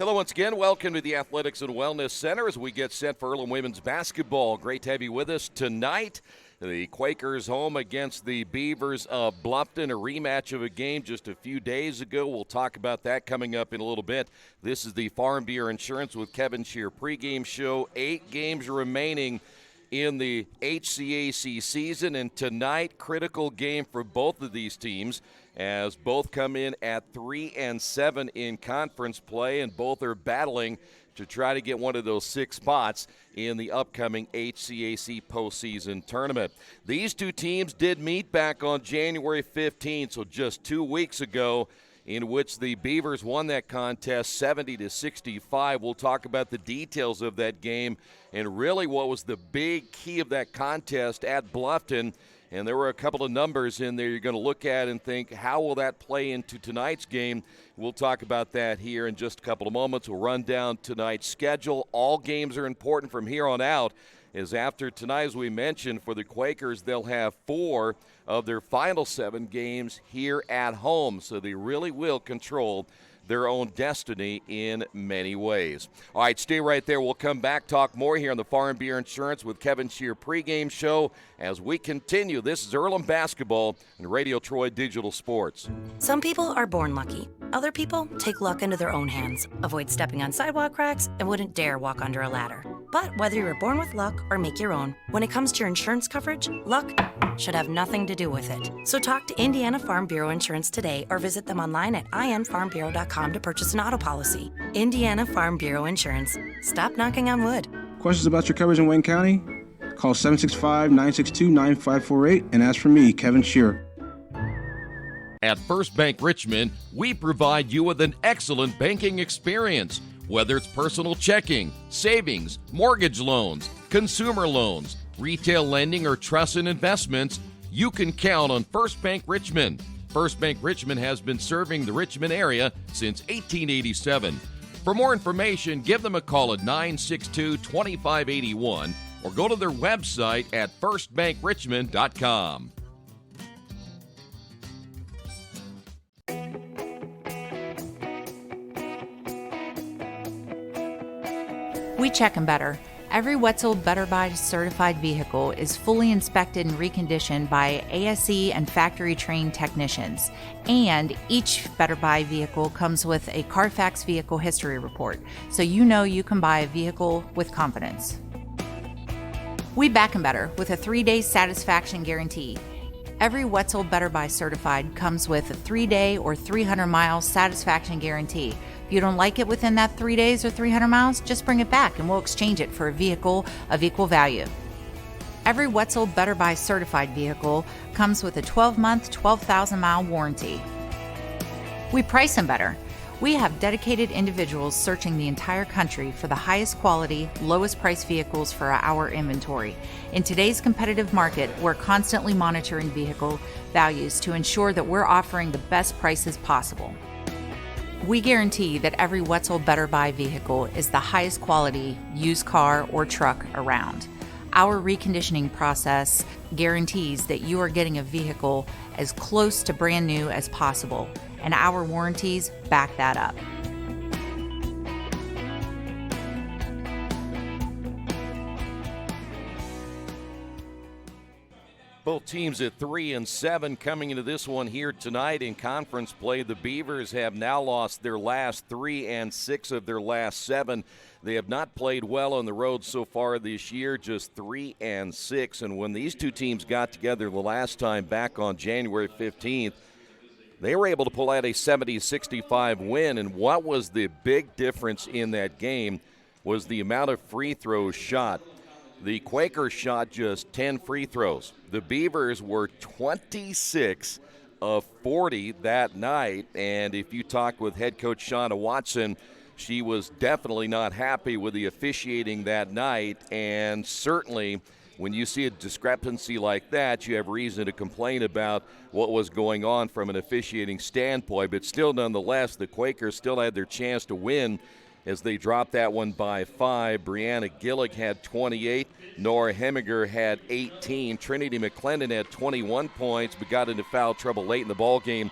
Hello once again. Welcome to the Athletics and Wellness Center as we get set for Earlham women's basketball. Great to have you with us tonight. The Quakers home against the Beavers of Bluffton, a rematch of a game just a few days ago. We'll talk about that coming up in a little bit. This is the Farm Bureau Insurance with Kevin Shear pregame show. 8 games remaining in the HCAC season, and tonight, critical game for both of these teams as both come in at 3-7 in conference play, and both are battling to try to get one of those 6 spots in the upcoming HCAC postseason tournament. These two teams did meet back on January 15th, so just 2 weeks ago, in which the Beavers won that contest 70-65. We'll talk about the details of that game and really what was the big key of that contest at Bluffton. And there were a couple of numbers in there you're going to look at and think, how will that play into tonight's game? We'll talk about that here in just a couple of moments. We'll run down tonight's schedule. All games are important from here on out, as after tonight, as we mentioned, for the Quakers, they'll have 4 of their final 7 games here at home. So they really will control their own destiny in many ways. All right, stay right there. We'll come back, talk more here on the Farm Bureau Insurance with Kevin Shear pregame show as we continue. This is Earlham Basketball and Radio Troy Digital Sports. Some people are born lucky. Other people take luck into their own hands, avoid stepping on sidewalk cracks, and wouldn't dare walk under a ladder. But whether you were born with luck or make your own, when it comes to your insurance coverage, luck should have nothing to do with it. So talk to Indiana Farm Bureau Insurance today or visit them online at infarmbureau.com to purchase an auto policy. Indiana Farm Bureau Insurance. Stop knocking on wood. Questions about your coverage in Wayne County? Call 765-962-9548 and ask for me, Kevin Shear. At First Bank Richmond, we provide you with an excellent banking experience. Whether it's personal checking, savings, mortgage loans, consumer loans, retail lending, or trust and investments, you can count on First Bank Richmond. First Bank Richmond has been serving the Richmond area since 1887. For more information, give them a call at 962-2581 or go to their website at firstbankrichmond.com. We check them better. Every Wetzel Better Buy certified vehicle is fully inspected and reconditioned by ASE and factory-trained technicians. And each Better Buy vehicle comes with a Carfax vehicle history report, so you know you can buy a vehicle with confidence. We back them better with a 3-day satisfaction guarantee. Every Wetzel Better Buy certified comes with a 3-day or 300-mile satisfaction guarantee. If you don't like it within that 3 days or 300 miles, just bring it back and we'll exchange it for a vehicle of equal value. Every Wetzel Better Buy certified vehicle comes with a 12-month, 12,000-mile warranty. We price them better. We have dedicated individuals searching the entire country for the highest quality, lowest price vehicles for our inventory. In today's competitive market, we're constantly monitoring vehicle values to ensure that we're offering the best prices possible. We guarantee that every Wetzel Better Buy vehicle is the highest quality used car or truck around. Our reconditioning process guarantees that you are getting a vehicle as close to brand new as possible, and our warranties back that up. Both teams at 3-7 coming into this one here tonight in conference play. The Beavers have now lost their last 3 and 6 of their last 7. They have not played well on the road so far this year, just 3 and 6. And when these two teams got together the last time back on January 15th, they were able to pull out a 70-65 win. And what was the big difference in that game was the amount of free throws shot. The Quakers shot just 10 free throws. The Beavers were 26 of 40 that night. And if you talk with head coach Shauna Watson, she was definitely not happy with the officiating that night. And certainly when you see a discrepancy like that, you have reason to complain about what was going on from an officiating standpoint. But still, nonetheless, the Quakers still had their chance to win as they dropped that one by 5. Brianna Gillick had 28. Nora Hemiger had 18. Trinity McClendon had 21 points but got into foul trouble late in the ball game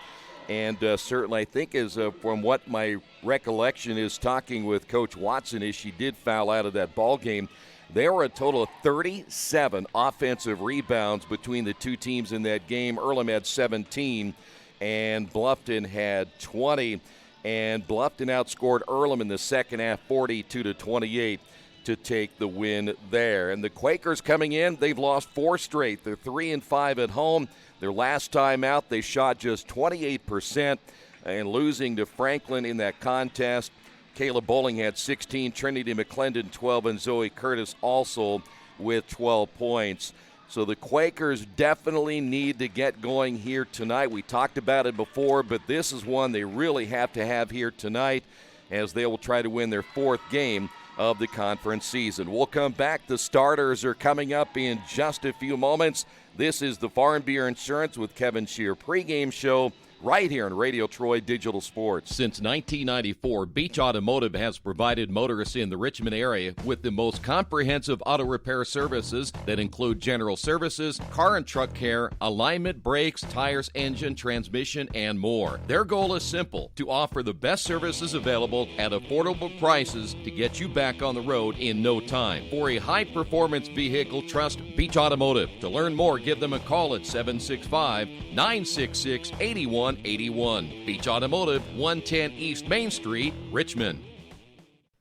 And certainly I think from what my recollection is talking with Coach Watson is she did foul out of that ball game. There were a total of 37 offensive rebounds between the two teams in that game. Earlham had 17 and Bluffton had 20. And Bluffton outscored Earlham in the second half 42-28 to take the win there. And the Quakers coming in, they've lost 4 straight. They're 3-5 at home. Their last time out, they shot just 28% and losing to Franklin in that contest. Caleb Bowling had 16, Trinity McClendon 12, and Zoe Curtis also with 12 points. So the Quakers definitely need to get going here tonight. We talked about it before, but this is one they really have to have here tonight as they will try to win their 4th game of the conference season. We'll come back. The starters are coming up in just a few moments. This is the Farm Beer Insurance with Kevin Shear pregame show right here on Radio Troy Digital Sports. Since 1994, Beach Automotive has provided motorists in the Richmond area with the most comprehensive auto repair services that include general services, car and truck care, alignment, brakes, tires, engine, transmission, and more. Their goal is simple: to offer the best services available at affordable prices to get you back on the road in no time. For a high-performance vehicle, trust Beach Automotive. To learn more, give them a call at 765-966-8181. Beach Automotive, 110 East Main Street, Richmond.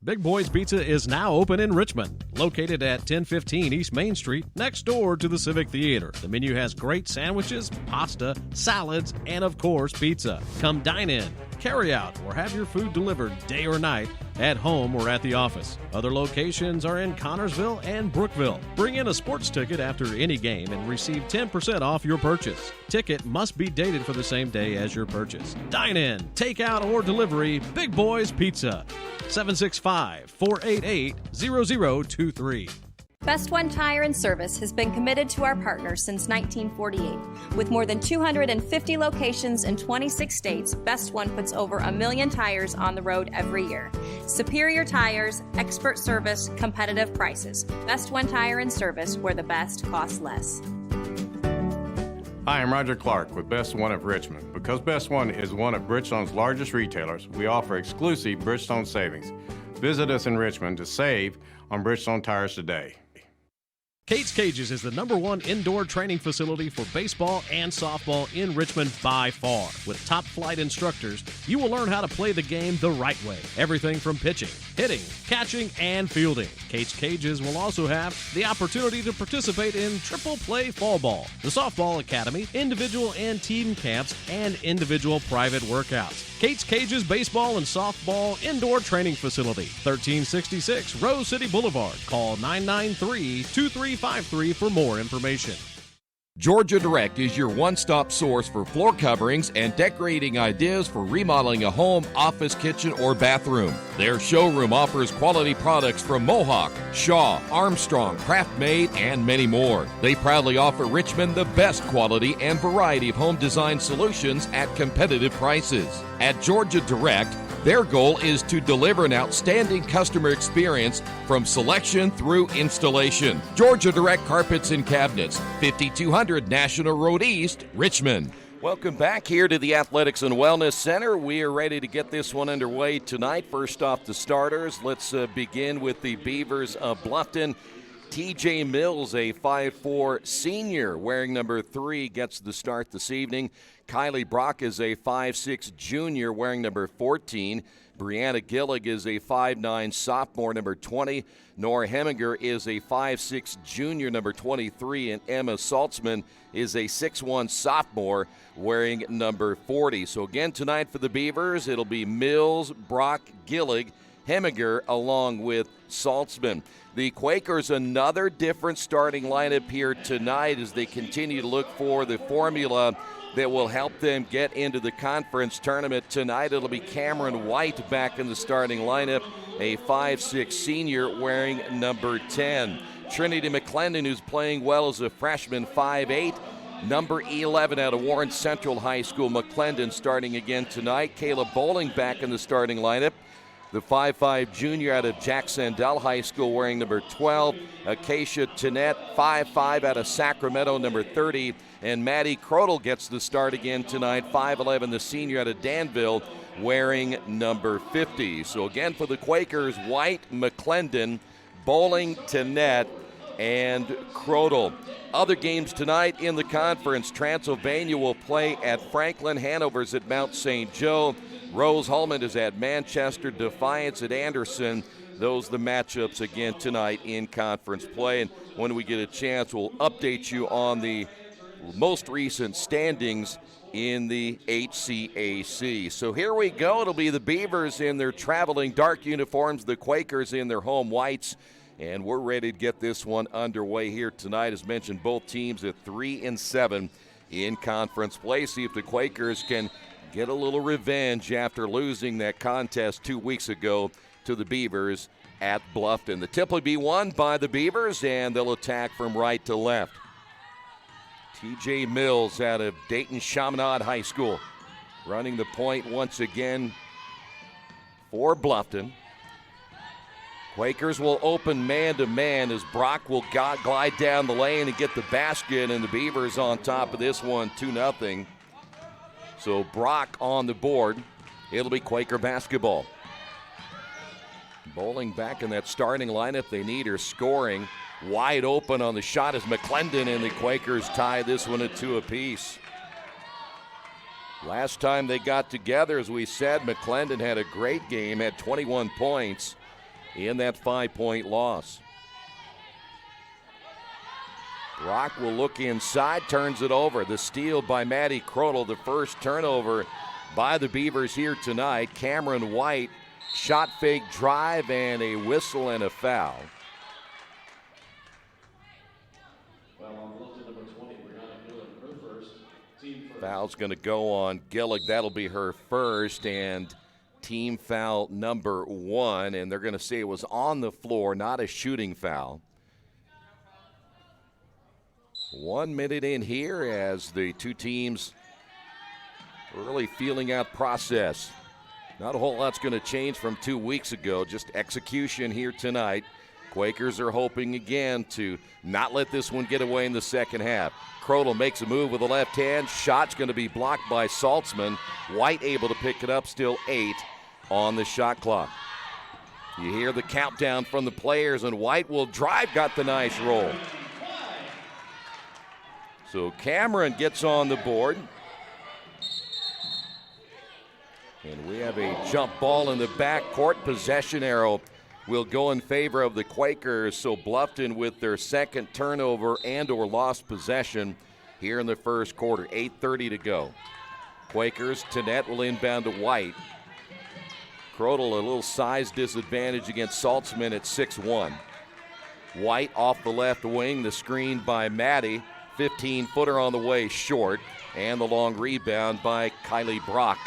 Big Boys Pizza is now open in Richmond, located at 1015 East Main Street, next door to the Civic Theater. The menu has great sandwiches, pasta, salads, and of course, pizza. Come dine in, carry out, or have your food delivered day or night, at home or at the office. Other locations are in Connorsville and Brookville. Bring in a sports ticket after any game and receive 10% off your purchase. Ticket must be dated for the same day as your purchase. Dine in, take out, or delivery. Big Boys Pizza. 765-488-0023. Best One Tire and Service has been committed to our partners since 1948. With more than 250 locations in 26 states, Best One puts over 1 million tires on the road every year. Superior tires, expert service, competitive prices. Best One Tire and Service, where the best costs less. Hi, I'm Roger Clark with Best One of Richmond. Because Best One is one of Bridgestone's largest retailers, we offer exclusive Bridgestone savings. Visit us in Richmond to save on Bridgestone tires today. Kate's Cages is the #1 indoor training facility for baseball and softball in Richmond by far. With top flight instructors, you will learn how to play the game the right way. Everything from pitching, hitting, catching, and fielding. Kate's Cages will also have the opportunity to participate in triple play fall ball, the softball academy, individual and team camps, and individual private workouts. Kate's Cages Baseball and Softball Indoor Training Facility, 1366 Rose City Boulevard. Call 993-2353 for more information. Georgia Direct is your one-stop source for floor coverings and decorating ideas for remodeling a home, office, kitchen, or bathroom. Their showroom offers quality products from Mohawk, Shaw, Armstrong, Craft-Made, and many more. They proudly offer Richmond the best quality and variety of home design solutions at competitive prices. At Georgia Direct, their goal is to deliver an outstanding customer experience from selection through installation. Georgia Direct Carpets and Cabinets, 5200 National Road East, Richmond. Welcome back here to the Athletics and Wellness Center. We are ready to get this one underway tonight. First off, the starters. Let's begin with the Beavers of Bluffton. TJ Mills, a 5'4 senior, wearing number 3, gets the start this evening. Kylie Brock is a 5'6 junior, wearing number 14. Brianna Gillig is a 5'9 sophomore, number 20. Nora Heminger is a 5'6 junior, number 23. And Emma Saltzman is a 6'1 sophomore, wearing number 40. So again tonight for the Beavers, it'll be Mills, Brock, Gillig, Heminger, along with Saltzman. The Quakers, another different starting lineup here tonight as they continue to look for the formula that will help them get into the conference tournament tonight. It'll be Cameron White back in the starting lineup, a 5'6 senior wearing number 10. Trinity McClendon, who's playing well as a freshman, 5'8. Number 11 out of Warren Central High School, McClendon starting again tonight. Caleb Bowling back in the starting lineup. the 5'5 junior out of Jack Sandell High School wearing number 12. Acacia Tanette, 5'5 out of Sacramento, number 30. And Maddie Crodel gets the start again tonight, 5'11, the senior out of Danville, wearing number 50. So again for the Quakers, White, McClendon, Bowling, Tanette, and Crodel. Other games tonight in the conference, Transylvania will play at Franklin, Hanover's at Mount St. Joe, Rose-Hulman is at Manchester, Defiance at Anderson. Those are the matchups again tonight in conference play. And when we get a chance, we'll update you on the most recent standings in the HCAC. So here we go. It'll be the Beavers in their traveling dark uniforms, the Quakers in their home whites. And we're ready to get this one underway here tonight. As mentioned, both teams at 3-7 in conference play. See if the Quakers can get a little revenge after losing that contest 2 weeks ago to the Beavers at Bluffton. The tip will be won by the Beavers, and they'll attack from right to left. TJ Mills out of Dayton Chaminade High School running the point once again for Bluffton. Quakers will open man-to-man as Brock will glide down the lane and get the basket, and the Beavers on top of this one, 2-0. So Brock on the board. It'll be Quaker basketball. Bowling back in that starting lineup. They need her scoring. Wide open on the shot is McClendon, and the Quakers tie this one at 2 apiece. Last time they got together, as we said, McClendon had a great game, had 21 points in that 5-point loss. Brock will look inside, turns it over. The steal by Maddie Crodel, the first turnover by the Beavers here tonight. Cameron White, shot fake drive, and a whistle and a foul. Foul's going to go on Gillig. That'll be her first, and team foul number 1. And they're going to say it was on the floor, not a shooting foul. 1 minute in here as the two teams really feeling out process. Not a whole lot's going to change from 2 weeks ago, just execution here tonight. Quakers are hoping again to not let this one get away in the second half. Crodel makes a move with the left hand. Shot's going to be blocked by Saltzman. White able to pick it up, still 8 on the shot clock. You hear the countdown from the players, and White will drive, got the nice roll. So Cameron gets on the board. And we have a jump ball in the backcourt. Possession arrow will go in favor of the Quakers. So Bluffton with their second turnover and or lost possession here in the first quarter. 8:30 to go. Quakers, Tanette will inbound to White. Crodel a little size disadvantage against Saltzman at 6'1". White off the left wing, the screen by Maddie. 15-footer on the way short, and the long rebound by Kylie Brock.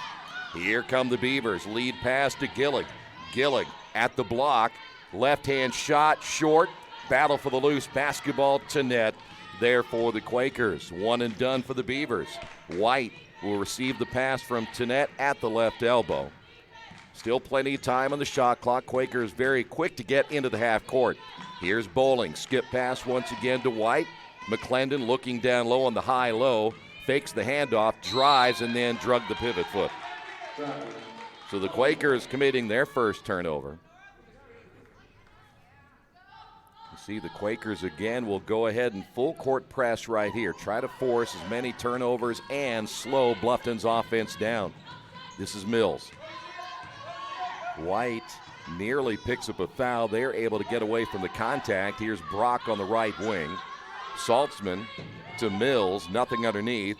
Here come the Beavers. Lead pass to Gillig. Gillig at the block. Left-hand shot, short. Battle for the loose basketball to net. There for the Quakers. One and done for the Beavers. White will receive the pass from Tanette at the left elbow. Still plenty of time on the shot clock. Quakers very quick to get into the half court. Here's Bowling. Skip pass once again to White. McClendon looking down low on the high-low. Fakes the handoff, drives, and then drug the pivot foot. So the Quakers committing their first turnover. You see the Quakers again will go ahead and full court press right here. Try to force as many turnovers and slow Bluffton's offense down. This is Mills. White nearly picks up a foul. They're able to get away from the contact. Here's Brock on the right wing. Saltzman to Mills, nothing underneath.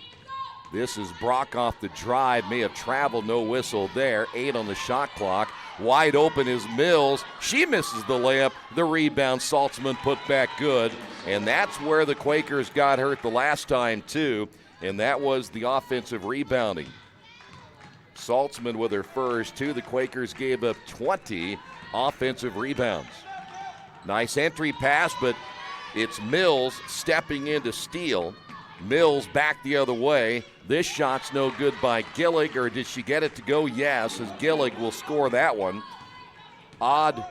This is Brock off the drive, may have traveled, no whistle there. 8 on the shot clock. Wide open is Mills. She misses the layup. The rebound, Saltzman put back good. And that's where the Quakers got hurt the last time too, and that was the offensive rebounding. Saltzman with her first 2. The Quakers gave up 20 offensive rebounds. Nice entry pass, but it's Mills stepping in to steal. Mills back the other way. This shot's no good by Gillig, or did she get it to go? Yes, as Gillig will score that one. odd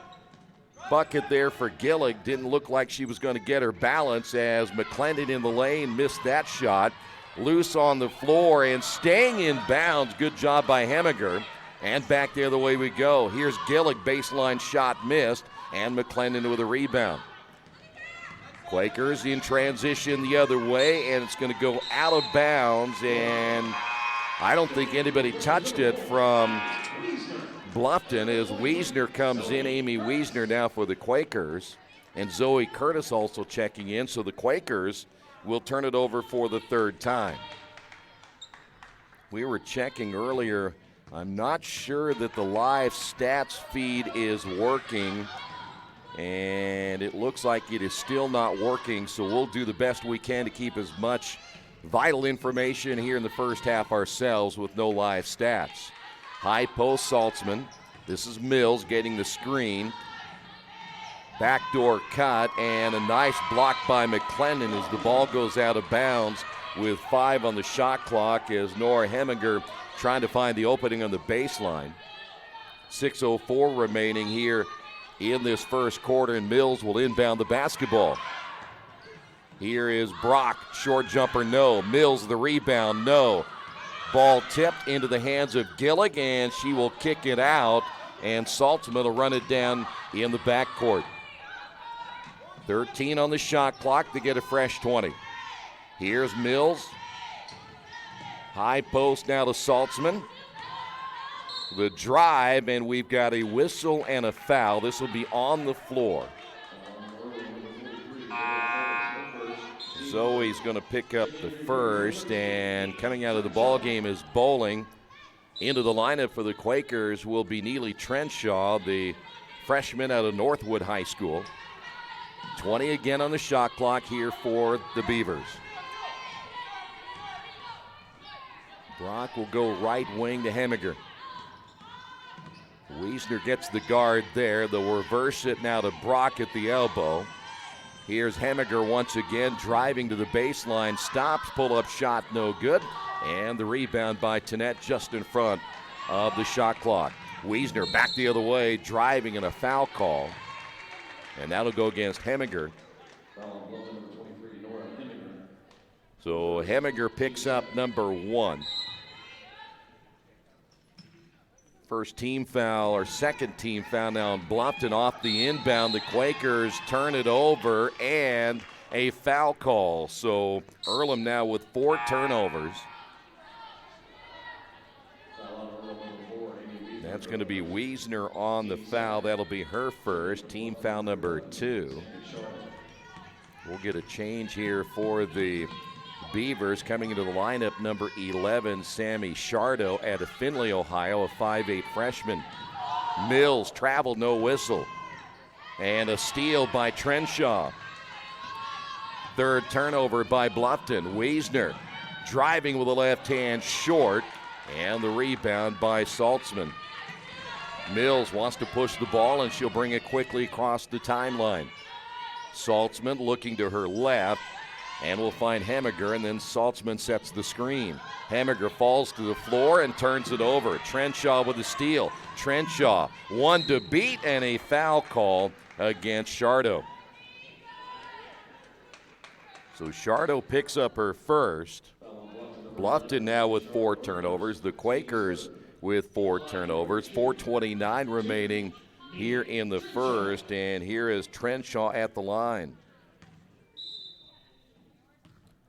bucket there for Gillig. Didn't look like she was going to get her balance as McClendon in the lane missed that shot. Loose on the floor and staying in bounds. Good job by Hemiger. And back the other way we go. Here's Gillig, baseline shot missed, and McClendon with a rebound. Quakers in transition the other way, and it's going to go out of bounds, and I don't think anybody touched it from Bluffton as Wiesner comes in. Amy Wiesner now for the Quakers, and Zoe Curtis also checking in, so the Quakers will turn it over for the third time. We were checking earlier. I'm not sure that the live stats feed is working, and it looks like it is still not working, so we'll do the best we can to keep as much vital information here in the first half ourselves with no live stats. High post, Saltzman. This is Mills getting the screen. Backdoor cut, and a nice block by McClendon as the ball goes out of bounds with 5 on the shot clock as Nora Hemiger trying to find the opening on the baseline. 6:04 remaining here in this first quarter, and Mills will inbound the basketball. Here is Brock, short jumper, no. Mills the rebound, no. Ball tipped into the hands of Gillig, and she will kick it out, and Saltzman will run it down in the backcourt. 13 on the shot clock to get a fresh 20. Here's Mills. High post now to Saltzman. The drive, and we've got a whistle and a foul. This will be on the floor. Zoe's going to pick up the first, and coming out of the ball game is Bowling. Into the lineup for the Quakers will be Neely Trenshaw, the freshman out of Northwood High School. 20 again on the shot clock here for the Beavers. Brock will go right wing to Hemiger. Wiesner gets the guard there. They'll reverse it now to Brock at the elbow. Here's Hemiger once again driving to the baseline. Stops, pull-up shot, no good. And the rebound by Tanette just in front of the shot clock. Wiesner back the other way, driving in a foul call. And that'll go against Hemiger. So Hemiger picks up number 1. First team foul, or second team foul now on Bluffton off the inbound. The Quakers turn it over, and a foul call. So Earlham now with 4 turnovers. That's going to be Wiesner on the foul. That'll be her first, team foul number 2. We'll get a change here for the Beavers. Coming into the lineup, number 11, Sammy Shardo out of Findlay, Ohio, a 5'8 freshman. Mills traveled, no whistle. And a steal by Trenshaw. Third turnover by Bluffton. Wiesner driving with the left hand short, and the rebound by Saltzman. Mills wants to push the ball, and she'll bring it quickly across the timeline. Saltzman looking to her left, and will find Hemiger, and then Saltzman sets the screen. Hemiger falls to the floor and turns it over. Trenshaw with the steal. Trenshaw, one to beat, and a foul call against Shardo. So Shardo picks up her first. Bluffton now with 4 turnovers. The Quakers with 4 turnovers. 4:29 remaining here in the first, and here is Trenshaw at the line.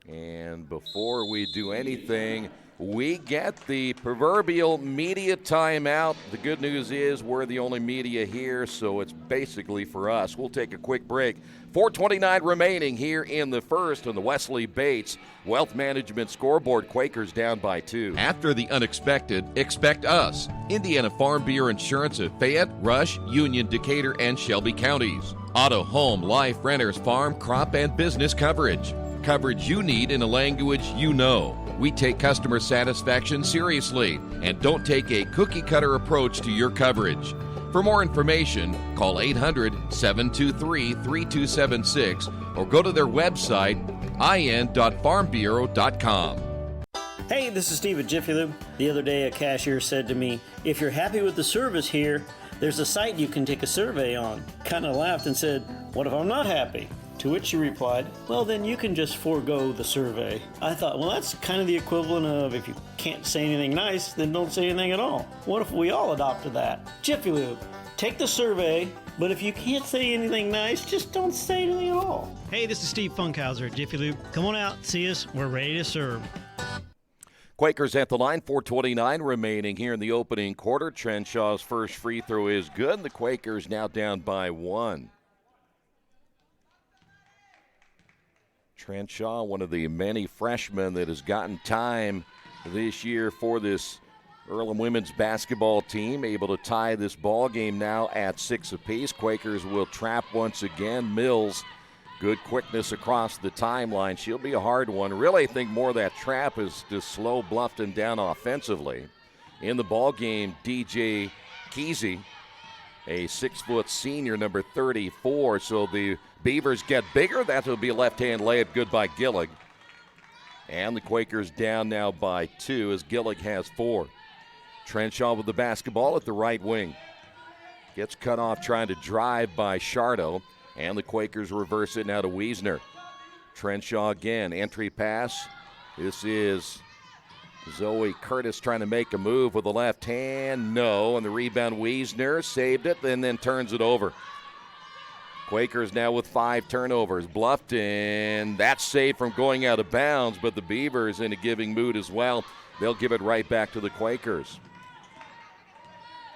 And before we do anything, we get the proverbial media timeout. The good news is we're the only media here, so it's basically for us. We'll take a quick break. 4:29 remaining here in the first on the Wesley Bates Wealth Management scoreboard. Quakers down by 2. After the unexpected, expect us. Indiana Farm Bureau Insurance of Fayette, Rush, Union, Decatur, and Shelby counties. Auto, home, life, renters, farm, crop, and business coverage. Coverage you need in a language you know. We take customer satisfaction seriously and don't take a cookie-cutter approach to your coverage. For more information, call 800-723-3276 or go to their website, in.farmbureau.com. Hey, this is Steve at Jiffy Lube. The other day, a cashier said to me, "If you're happy with the service here, There's a site you can take a survey on. Kind of laughed and said, what if I'm not happy? To which she replied, well, then you can just forego the survey. I thought, well, that's kind of the equivalent of if you can't say anything nice, then don't say anything at all. What if we all adopted that? Jiffy Lube, take the survey, but if you can't say anything nice, just don't say anything at all. Hey, this is Steve Funkhauser at Jiffy Lube. Come on out, see us. We're ready to serve. Quakers at the line, 4:29 remaining here in the opening quarter. Trenshaw's first free throw is good. The Quakers now down by 1. Trenshaw, one of the many freshmen that has gotten time this year for this Earlham women's basketball team, able to tie this ball game now at 6 apiece. Quakers will trap once again. Mills, good quickness across the timeline. She'll be a hard one. Really, I think more of that trap is to slow Bluffton down offensively. In the ball game, DJ Kesey, a 6-foot senior, number 34. So the Beavers get bigger. That will be a left-hand layup, good by Gillig. And the Quakers down now by 2 as Gillig has 4. Trenshaw with the basketball at the right wing. Gets cut off trying to drive by Shardo. And the Quakers reverse it now to Wiesner. Trenshaw again, entry pass. This is Zoe Curtis trying to make a move with the left hand. No, and the rebound, Wiesner saved it and then turns it over. Quakers now with 5 turnovers. Bluffton, that's saved from going out of bounds, but the Beavers in a giving mood as well. They'll give it right back to the Quakers.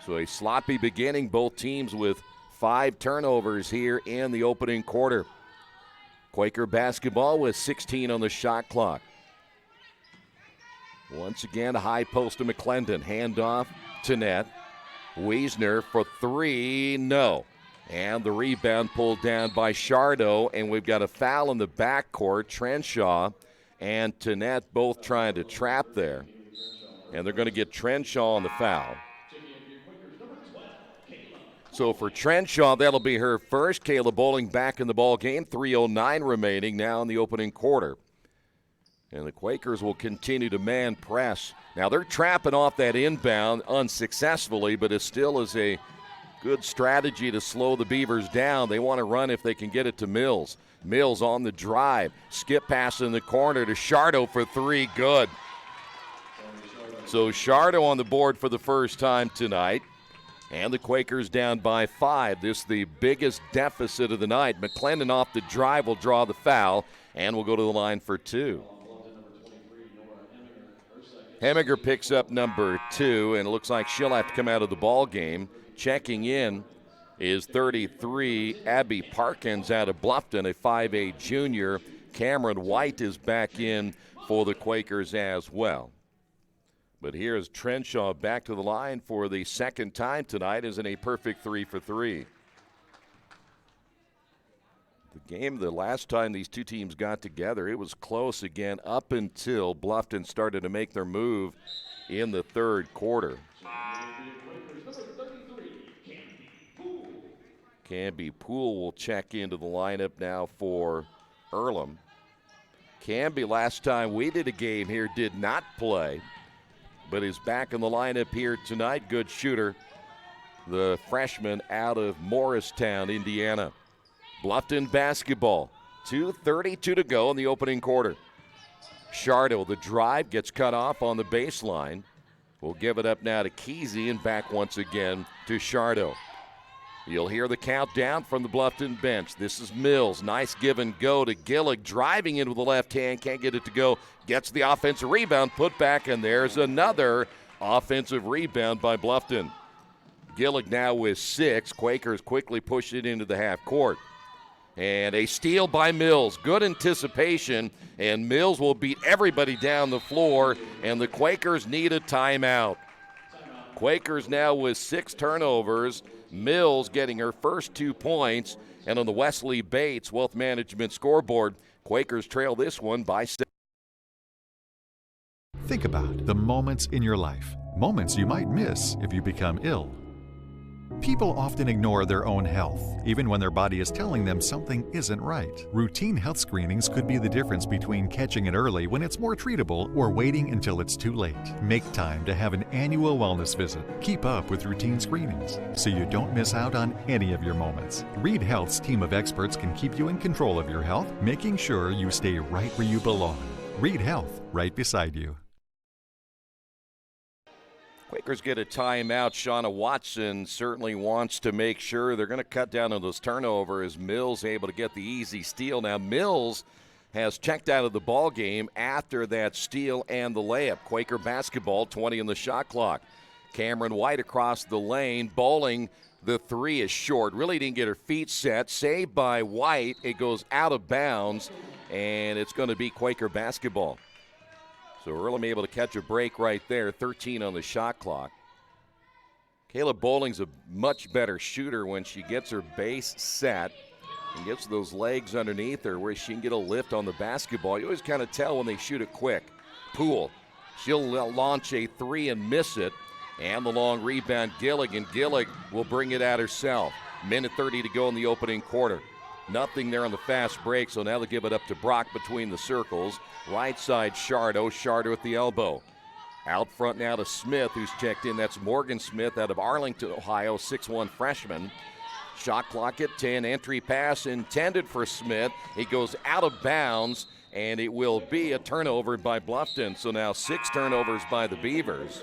So a sloppy beginning, both teams with 5 turnovers here in the opening quarter. Quaker basketball with 16 on the shot clock. Once again, a high post to McClendon. Handoff to net. Wiesner for 3, no. And the rebound pulled down by Shardo, and we've got a foul in the backcourt. Trenshaw and Tanette both trying to trap there. And they're going to get Trenshaw on the foul. So for Trenshaw, that'll be her first. Kayla Bowling back in the ball game. 3:09 remaining now in the opening quarter. And the Quakers will continue to man press. Now they're trapping off that inbound unsuccessfully, but it still is a good strategy to slow the Beavers down. They want to run if they can get it to Mills. Mills on the drive. Skip pass in the corner to Shardo for 3. Good. So Shardo on the board for the first time tonight. And the Quakers down by 5. This is the biggest deficit of the night. McClendon off the drive will draw the foul and will go to the line for 2. Heminger picks up number 2, and it looks like she'll have to come out of the ball game. Checking in is 33, Abby Parkins out of Bluffton, a 5'8 junior. Cameron White is back in for the Quakers as well. But here's Trenshaw back to the line for the second time tonight, is in a perfect 3 for 3. The game, the last time these two teams got together, it was close again up until Bluffton started to make their move in the third quarter. Canby Poole will check into the lineup now for Earlham. Canby, last time we did a game here, did not play, but is back in the lineup here tonight. Good shooter, the freshman out of Morristown, Indiana. Bluffton basketball, 2:32 to go in the opening quarter. Shardo, the drive, gets cut off on the baseline. We'll give it up now to Kesey and back once again to Shardo. You'll hear the countdown from the Bluffton bench. This is Mills. Nice give and go to Gillig. Driving in with the left hand. Can't get it to go. Gets the offensive rebound. Put back, and there's another offensive rebound by Bluffton. Gillig now with 6. Quakers quickly push it into the half court. And a steal by Mills. Good anticipation, and Mills will beat everybody down the floor, and the Quakers need a timeout. Quakers now with 6 turnovers. Mills getting her first 2 points. And on the Wesley Bates Wealth Management scoreboard, Quakers trail this one by 6. Think about the moments in your life, moments you might miss if you become ill. People often ignore their own health, even when their body is telling them something isn't right. Routine health screenings could be the difference between catching it early when it's more treatable or waiting until it's too late. Make time to have an annual wellness visit. Keep up with routine screenings so you don't miss out on any of your moments. Reed Health's team of experts can keep you in control of your health, making sure you stay right where you belong. Reed Health, right beside you. Quakers get a timeout. Shauna Watson certainly wants to make sure they're going to cut down on those turnovers. Mills able to get the easy steal. Now Mills has checked out of the ball game after that steal and the layup. Quaker basketball, 20 on the shot clock. Cameron White across the lane. Bowling, the three is short. Really didn't get her feet set. Saved by White. It goes out of bounds, and it's going to be Quaker basketball. So Earlham able to catch a break right there, 13 on the shot clock. Kayla Bowling's a much better shooter when she gets her base set and gets those legs underneath her where she can get a lift on the basketball. You always kind of tell when they shoot it quick. Poole, she'll launch a three and miss it. And the long rebound, Gillig, and Gillig will bring it out herself. Minute 30 to go in the opening quarter. Nothing there on the fast break, so now they'll give it up to Brock between the circles. Right side, Shardo. Shardo at the elbow. Out front now to Smith, who's checked in. That's Morgan Smith out of Arlington, Ohio, 6'1 freshman. Shot clock at 10. Entry pass intended for Smith. It goes out of bounds, and it will be a turnover by Bluffton. So now 6 turnovers by the Beavers.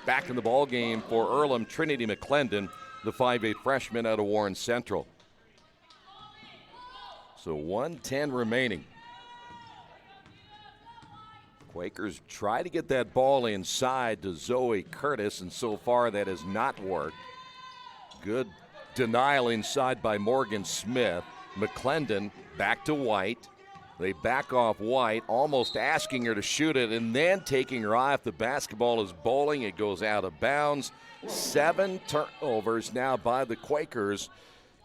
Back in the ball game for Earlham, Trinity McClendon, the 5'8 freshman out of Warren Central. So 1:10 remaining. Quakers try to get that ball inside to Zoe Curtis, and so far that has not worked. Good denial inside by Morgan Smith. McClendon back to White. They back off White, almost asking her to shoot it, and then taking her eye off the basketball is Bowling. It goes out of bounds. 7 turnovers now by the Quakers.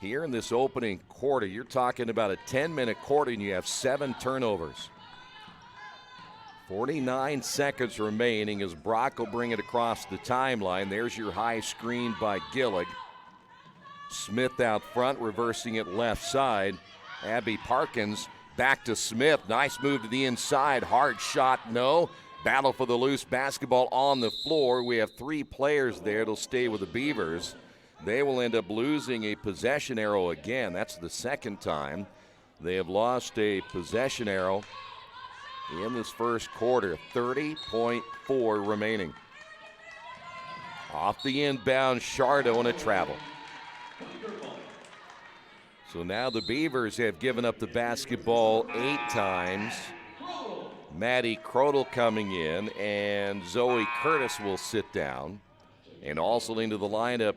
Here in this opening quarter, you're talking about a 10-minute quarter, and you have 7 turnovers. 49 seconds remaining as Brock will bring it across the timeline. There's your high screen by Gillig. Smith out front, reversing it left side. Abby Parkins back to Smith. Nice move to the inside. Hard shot, no. Battle for the loose basketball on the floor. We have 3 players there. It'll stay with the Beavers. They will end up losing a possession arrow again. That's the second time they have lost a possession arrow in this first quarter. 30.4 remaining. Off the inbound, Shardo and a travel. So now the Beavers have given up the basketball 8 times. Maddie Crodel coming in, and Zoe Curtis will sit down. And also into the lineup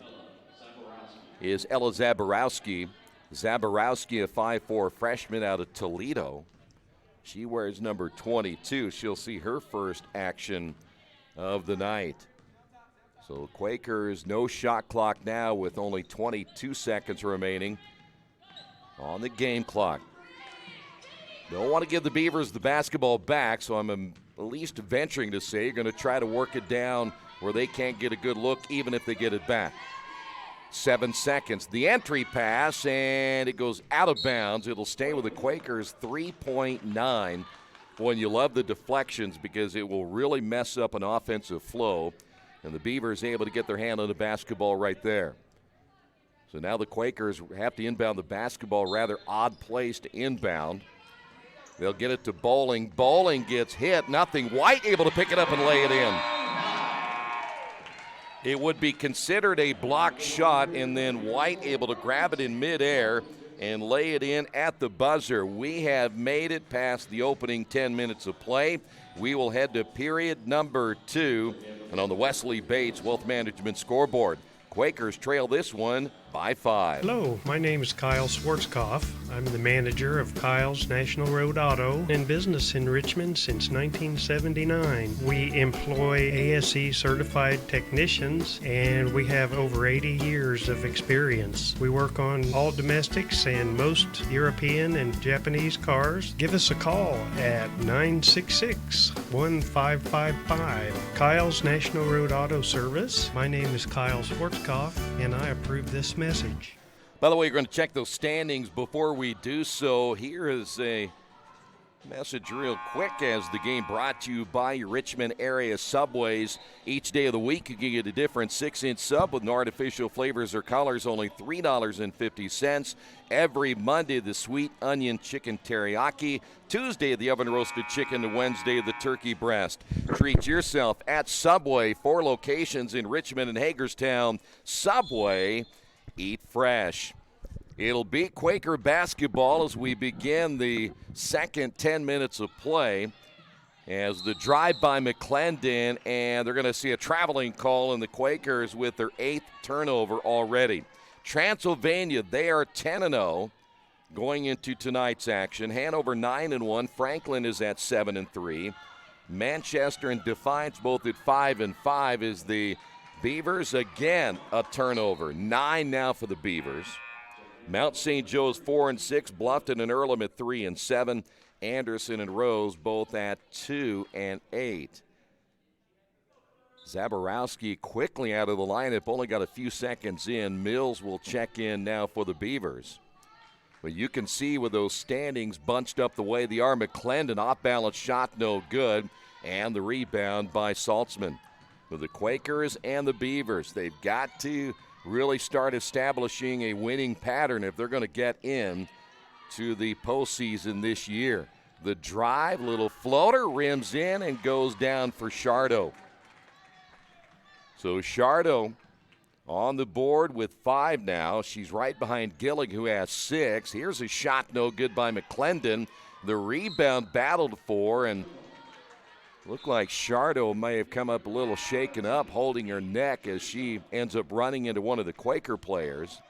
is Ella Zaborowski. Zaborowski, a 5'4 freshman out of Toledo. She wears number 22. She'll see her first action of the night. So Quakers, no shot clock now with only 22 seconds remaining on the game clock. Don't want to give the Beavers the basketball back, so I'm at least venturing to say you're going to try to work it down where they can't get a good look even if they get it back. 7 seconds. The entry pass, and it goes out of bounds. It'll stay with the Quakers. 3.9. When you love the deflections because it will really mess up an offensive flow, and the Beavers able to get their hand on the basketball right there. So now the Quakers have to inbound the basketball. Rather odd place to inbound. They'll get it to Bowling. Bowling gets hit. Nothing. White able to pick it up and lay it in. It would be considered a blocked shot, and then White able to grab it in midair and lay it in at the buzzer. We have made it past the opening 10 minutes of play. We will head to period number 2, and on the Wesley Bates Wealth Management scoreboard, Quakers trail this one by 5. Hello, my name is Kyle Schwarzkopf. I'm the manager of Kyle's National Road Auto in business in Richmond since 1979. We employ ASE certified technicians and we have over 80 years of experience. We work on all domestics and most European and Japanese cars. Give us a call at 966-1555. Kyle's National Road Auto Service. My name is Kyle Schwarzkopf and I approve this message. By the way, you're going to check those standings. Before we do so, here is a message real quick as the game brought to you by your Richmond area Subways. Each day of the week, you can get a different 6-inch sub with no artificial flavors or colors, only $3.50. Every Monday, the sweet onion chicken teriyaki. Tuesday, the oven roasted chicken. And Wednesday, the turkey breast. Treat yourself at Subway. 4 locations in Richmond and Hagerstown. Subway, eat fresh. It'll be Quaker basketball as we begin the second 10 minutes of play. As the drive by McClendon, and they're going to see a traveling call in the Quakers with their 8th turnover already. Transylvania, they are 10-0 going into tonight's action. Hanover 9-1. Franklin is at 7-3. Manchester and Defiance both at 5-5 is the Beavers. Again, a turnover. 9 now for the Beavers. Mount St. Joe's 4-6. Bluffton and Earlham at 3-7. Anderson and Rose both at 2-8. Zaborowski quickly out of the lineup, only got a few seconds in. Mills will check in now for the Beavers. But you can see with those standings bunched up the way they are, McClendon off-balance shot no good, and the rebound by Saltzman. With the Quakers and the Beavers, they've got to really start establishing a winning pattern if they're going to get in to the postseason this year. The drive, little floater, rims in and goes down for Shardo. So Shardo on the board with 5 now. She's right behind Gillig, who has 6. Here's a shot no good by McClendon. The rebound battled for, and looked like Shardo may have come up a little shaken up, holding her neck as she ends up running into one of the Quaker players.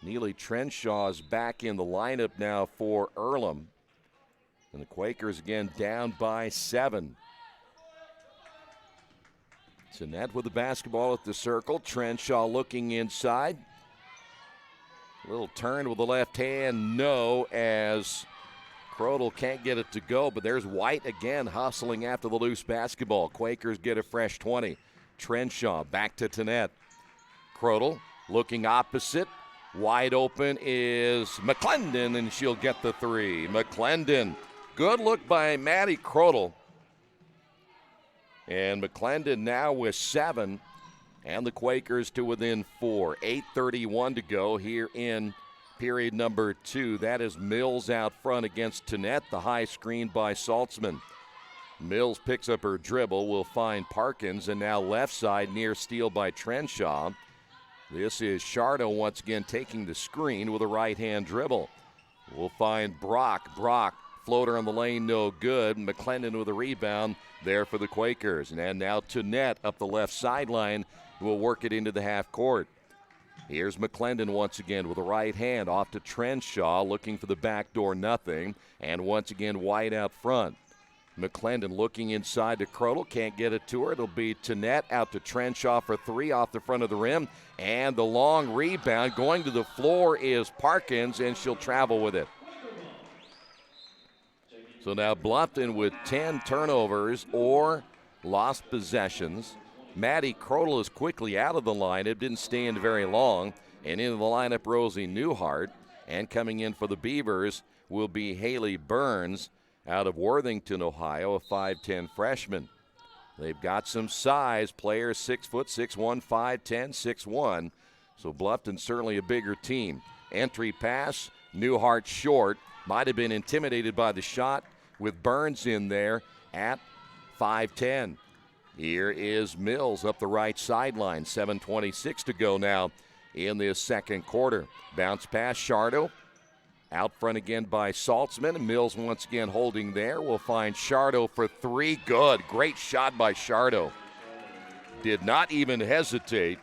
Neely Trenshaw is back in the lineup now for Earlham. And the Quakers again down by 7. Jeanette with the basketball at the circle. Trenshaw looking inside. A little turn with the left hand, no, as Crodel can't get it to go, but there's White again hustling after the loose basketball. Quakers get a fresh 20. Trenshaw back to Jeanette. Crodel looking opposite. Wide open is McClendon, and she'll get the 3. McClendon. Good look by Maddie Crodel. And McClendon now with 7, and the Quakers to within 4. 8:31 to go here in period number 2. That is Mills out front against Jeanette. The high screen by Saltzman. Mills picks up her dribble, will find Parkins, and now left side near steal by Trenshaw. This is Shardo once again taking the screen with a right-hand dribble. We'll find Brock. Brock, floater on the lane, no good. McClendon with a rebound there for the Quakers. And now Jeanette up the left sideline will work it into the half court. Here's McClendon once again with a right hand off to Trenshaw, looking for the back door, nothing. And once again, White out front. McClendon looking inside to Crodel, can't get it to her. It'll be Jeanette out to Trenshaw for 3 off the front of the rim. And the long rebound going to the floor is Parkins, and she'll travel with it. So now Bluffton with 10 turnovers or lost possessions. Maddie Crodel is quickly out of the lineup, didn't stay in very long. And into the lineup, Rosie Newhart. And coming in for the Beavers will be Haley Burns out of Worthington, Ohio, a 5'10 freshman. They've got some size. Players 6 foot, 6'1", 5'10", 6'1". So Bluffton certainly a bigger team. Entry pass, Newhart short. Might have been intimidated by the shot with Burns in there at 5'10". Here is Mills up the right sideline. 7:26 to go now in this second quarter. Bounce pass, Shardo. Out front again by Saltzman. Mills once again holding there. We'll find Shardo for 3. Good. Great shot by Shardo. Did not even hesitate.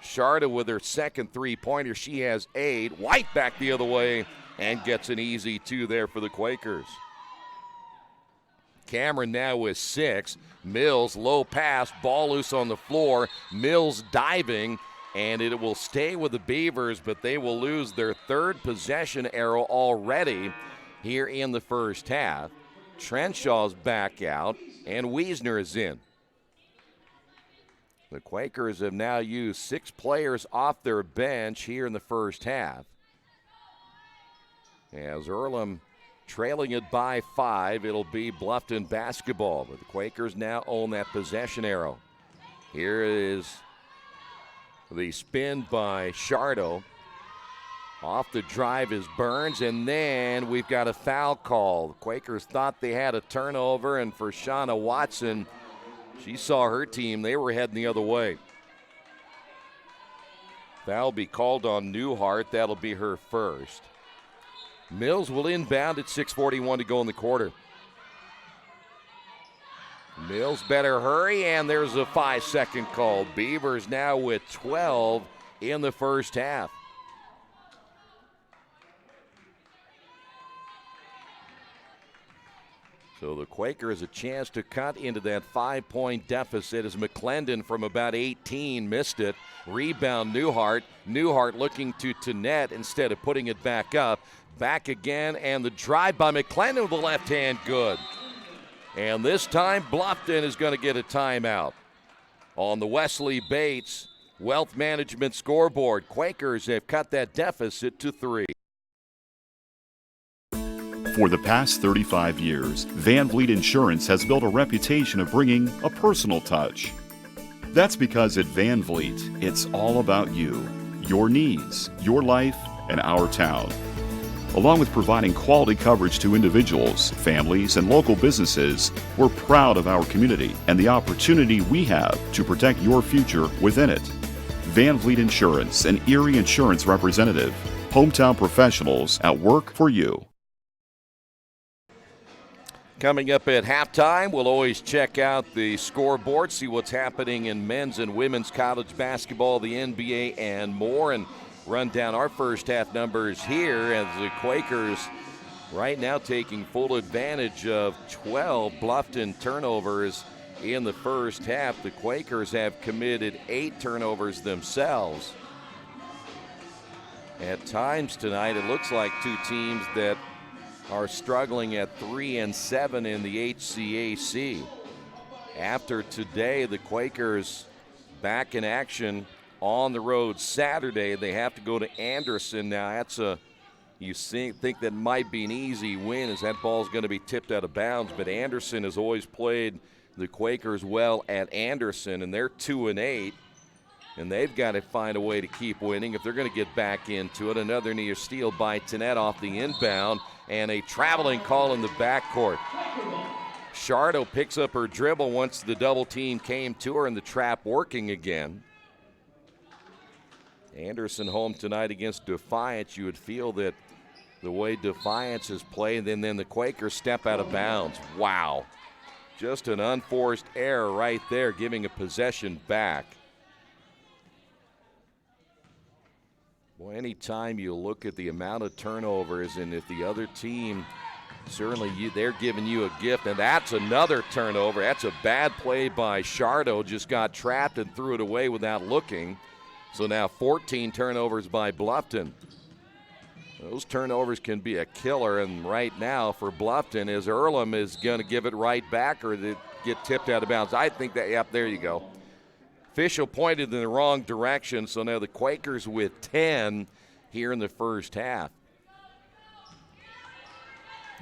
Sharda with her second three-pointer. She has 8. White back the other way and gets an easy 2 there for the Quakers. Cameron now with 6. Mills, low pass, ball loose on the floor. Mills diving, and it will stay with the Beavers, but they will lose their third possession arrow already here in the first half. Trenshaw's back out, and Wiesner is in. The Quakers have now used 6 players off their bench here in the first half. As Earlham trailing it by 5, it'll be Bluffton basketball, but the Quakers now own that possession arrow. Here is the spin by Shardo. Off the drive is Burns, and then we've got a foul call. The Quakers thought they had a turnover, and for Shauna Watson, she saw her team. They were heading the other way. Foul be called on Newhart. That'll be her first. Mills will inbound at 6:41 to go in the quarter. Mills better hurry, and there's a 5-second call. Beavers now with 12 in the first half. So the Quakers a chance to cut into that 5-point deficit as McClendon from about 18 missed it. Rebound Newhart. Newhart looking to net instead of putting it back up. Back again, and the drive by McClendon with the left hand, good. And this time Bluffton is going to get a timeout. On the Wesley Bates Wealth Management scoreboard, Quakers have cut that deficit to 3. For the past 35 years, Van Vliet Insurance has built a reputation of bringing a personal touch. That's because at Van Vliet, it's all about you, your needs, your life, and our town. Along with providing quality coverage to individuals, families, and local businesses, we're proud of our community and the opportunity we have to protect your future within it. Van Vliet Insurance, an Erie Insurance representative. Hometown professionals at work for you. Coming up at halftime, we'll always check out the scoreboard, see what's happening in men's and women's college basketball, the NBA, and more, and run down our first half numbers here as the Quakers right now taking full advantage of 12 Bluffton turnovers in the first half. The Quakers have committed 8 turnovers themselves. At times tonight, it looks like two teams that are struggling at 3 and 7 in the HCAC. After today, the Quakers back in action on the road Saturday. They have to go to Anderson now. That's you think that might be an easy win as that ball's going to be tipped out of bounds, but Anderson has always played the Quakers well at Anderson, and they're 2-8. And they've got to find a way to keep winning if they're going to get back into it. Another near steal by Tannett off the inbound, and a traveling call in the backcourt. Shardo picks up her dribble once the double team came to her and the trap working again. Anderson home tonight against Defiance. You would feel that the way Defiance is played, and then the Quakers step out of bounds. Wow. Just an unforced error right there, giving a possession back. Well, anytime you look at the amount of turnovers, and if the other team, certainly they're giving you a gift, and that's another turnover. That's a bad play by Shardo, just got trapped and threw it away without looking. So now 14 turnovers by Bluffton. Those turnovers can be a killer, and right now for Bluffton is Earlham is going to give it right back or get tipped out of bounds. I think that, yep, there you go. Official pointed in the wrong direction, so now the Quakers with 10 here in the first half.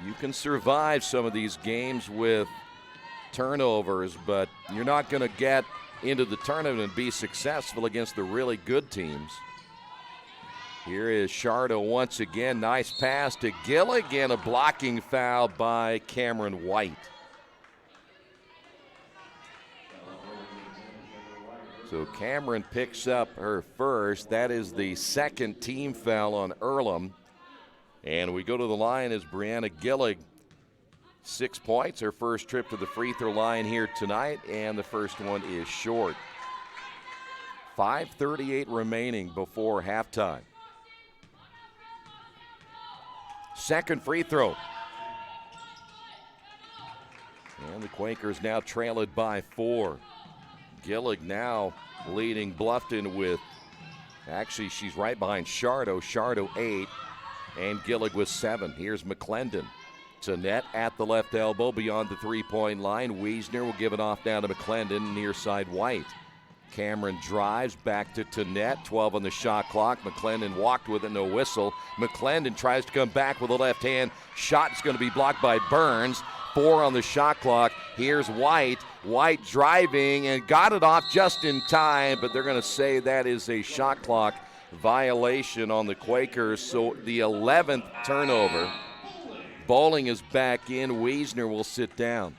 You can survive some of these games with turnovers, but you're not going to get into the tournament and be successful against the really good teams. Here is Shardo once again. Nice pass to Gilligan, a blocking foul by Cameron White. So Cameron picks up her first. That is the second team foul on Earlham. And we go to the line as Brianna Gillig. 6 points, her first trip to the free throw line here tonight, and the first one is short. 5:38 remaining before halftime. Second free throw. And the Quakers now trail it by 4. Gillig now leading Bluffton with, actually she's right behind Shardo. Shardo 8 and Gillig with 7. Here's McClendon to net at the left elbow beyond the three-point line. Wiesner will give it off down to McClendon, near side White. Cameron drives back to net, 12 on the shot clock. McClendon walked with it, no whistle. McClendon tries to come back with a left hand. Shot is going to be blocked by Burns. 4 on the shot clock. Here's White. White driving and got it off just in time, but they're going to say that is a shot clock violation on the Quakers. So the 11th turnover. Bowling is back in. Wiesner will sit down.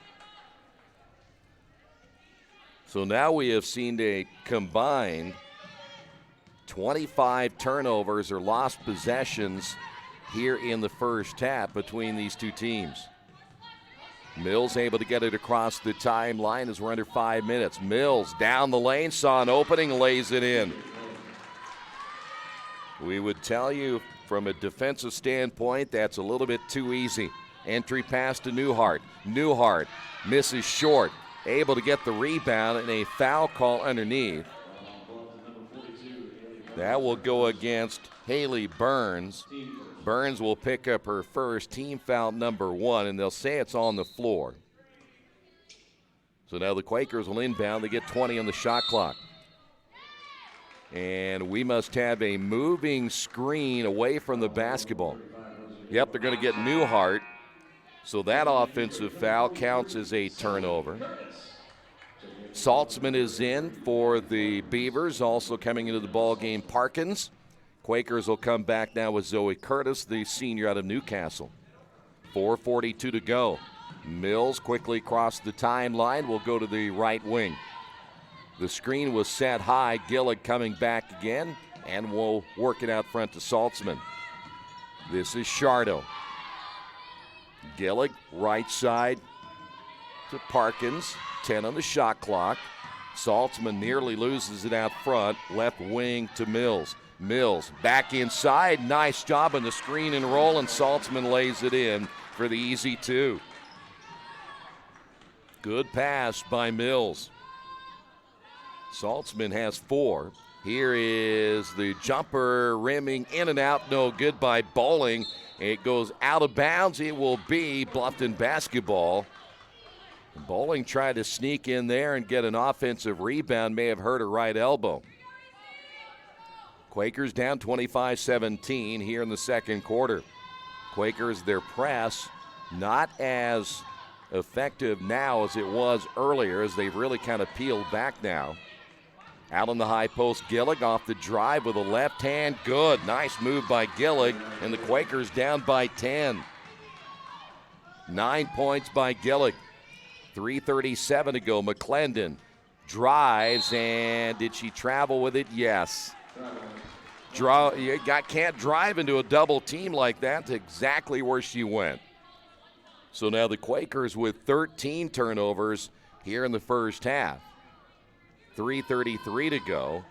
So now we have seen a combined 25 turnovers or lost possessions here in the first half between these two teams. Mills able to get it across the timeline as we're under 5 minutes. Mills down the lane, saw an opening, lays it in. We would tell you from a defensive standpoint that's a little bit too easy. Entry pass to Newhart. Newhart misses short. Able to get the rebound and a foul call underneath. That will go against Haley Burns. Burns will pick up her first, team foul number 1, and they'll say it's on the floor. So now the Quakers will inbound. They get 20 on the shot clock. And we must have a moving screen away from the basketball. Yep, they're going to get Newhart. So that offensive foul counts as a turnover. Saltzman is in for the Beavers. Also coming into the ball game, Parkins. Quakers will come back now with Zoe Curtis, the senior out of Newcastle. 4:42 to go. Mills quickly crossed the timeline. Will go to the right wing. The screen was set high. Gillig coming back again, and will work it out front to Saltzman. This is Shardo. Gillig, right side to Parkins. 10 on the shot clock. Saltzman nearly loses it out front. Left wing to Mills. Mills back inside. Nice job on the screen and roll, and Saltzman lays it in for the easy 2. Good pass by Mills. Saltzman has 4. Here is the jumper rimming in and out. No good by Bowling. It goes out of bounds. It will be Bluffton basketball. Bowling tried to sneak in there and get an offensive rebound. May have hurt her right elbow. Quakers down 25-17 here in the second quarter. Quakers, their press, not as effective now as it was earlier, as they've really kind of peeled back now. Out on the high post, Gillig off the drive with a left hand. Good. Nice move by Gillig, and the Quakers down by 10. 9 points by Gillig. 3:37 to go. McClendon drives, and did she travel with it? Yes. Can't drive into a double team like that. That's exactly where she went. So now the Quakers with 13 turnovers here in the first half. 3:33 to go.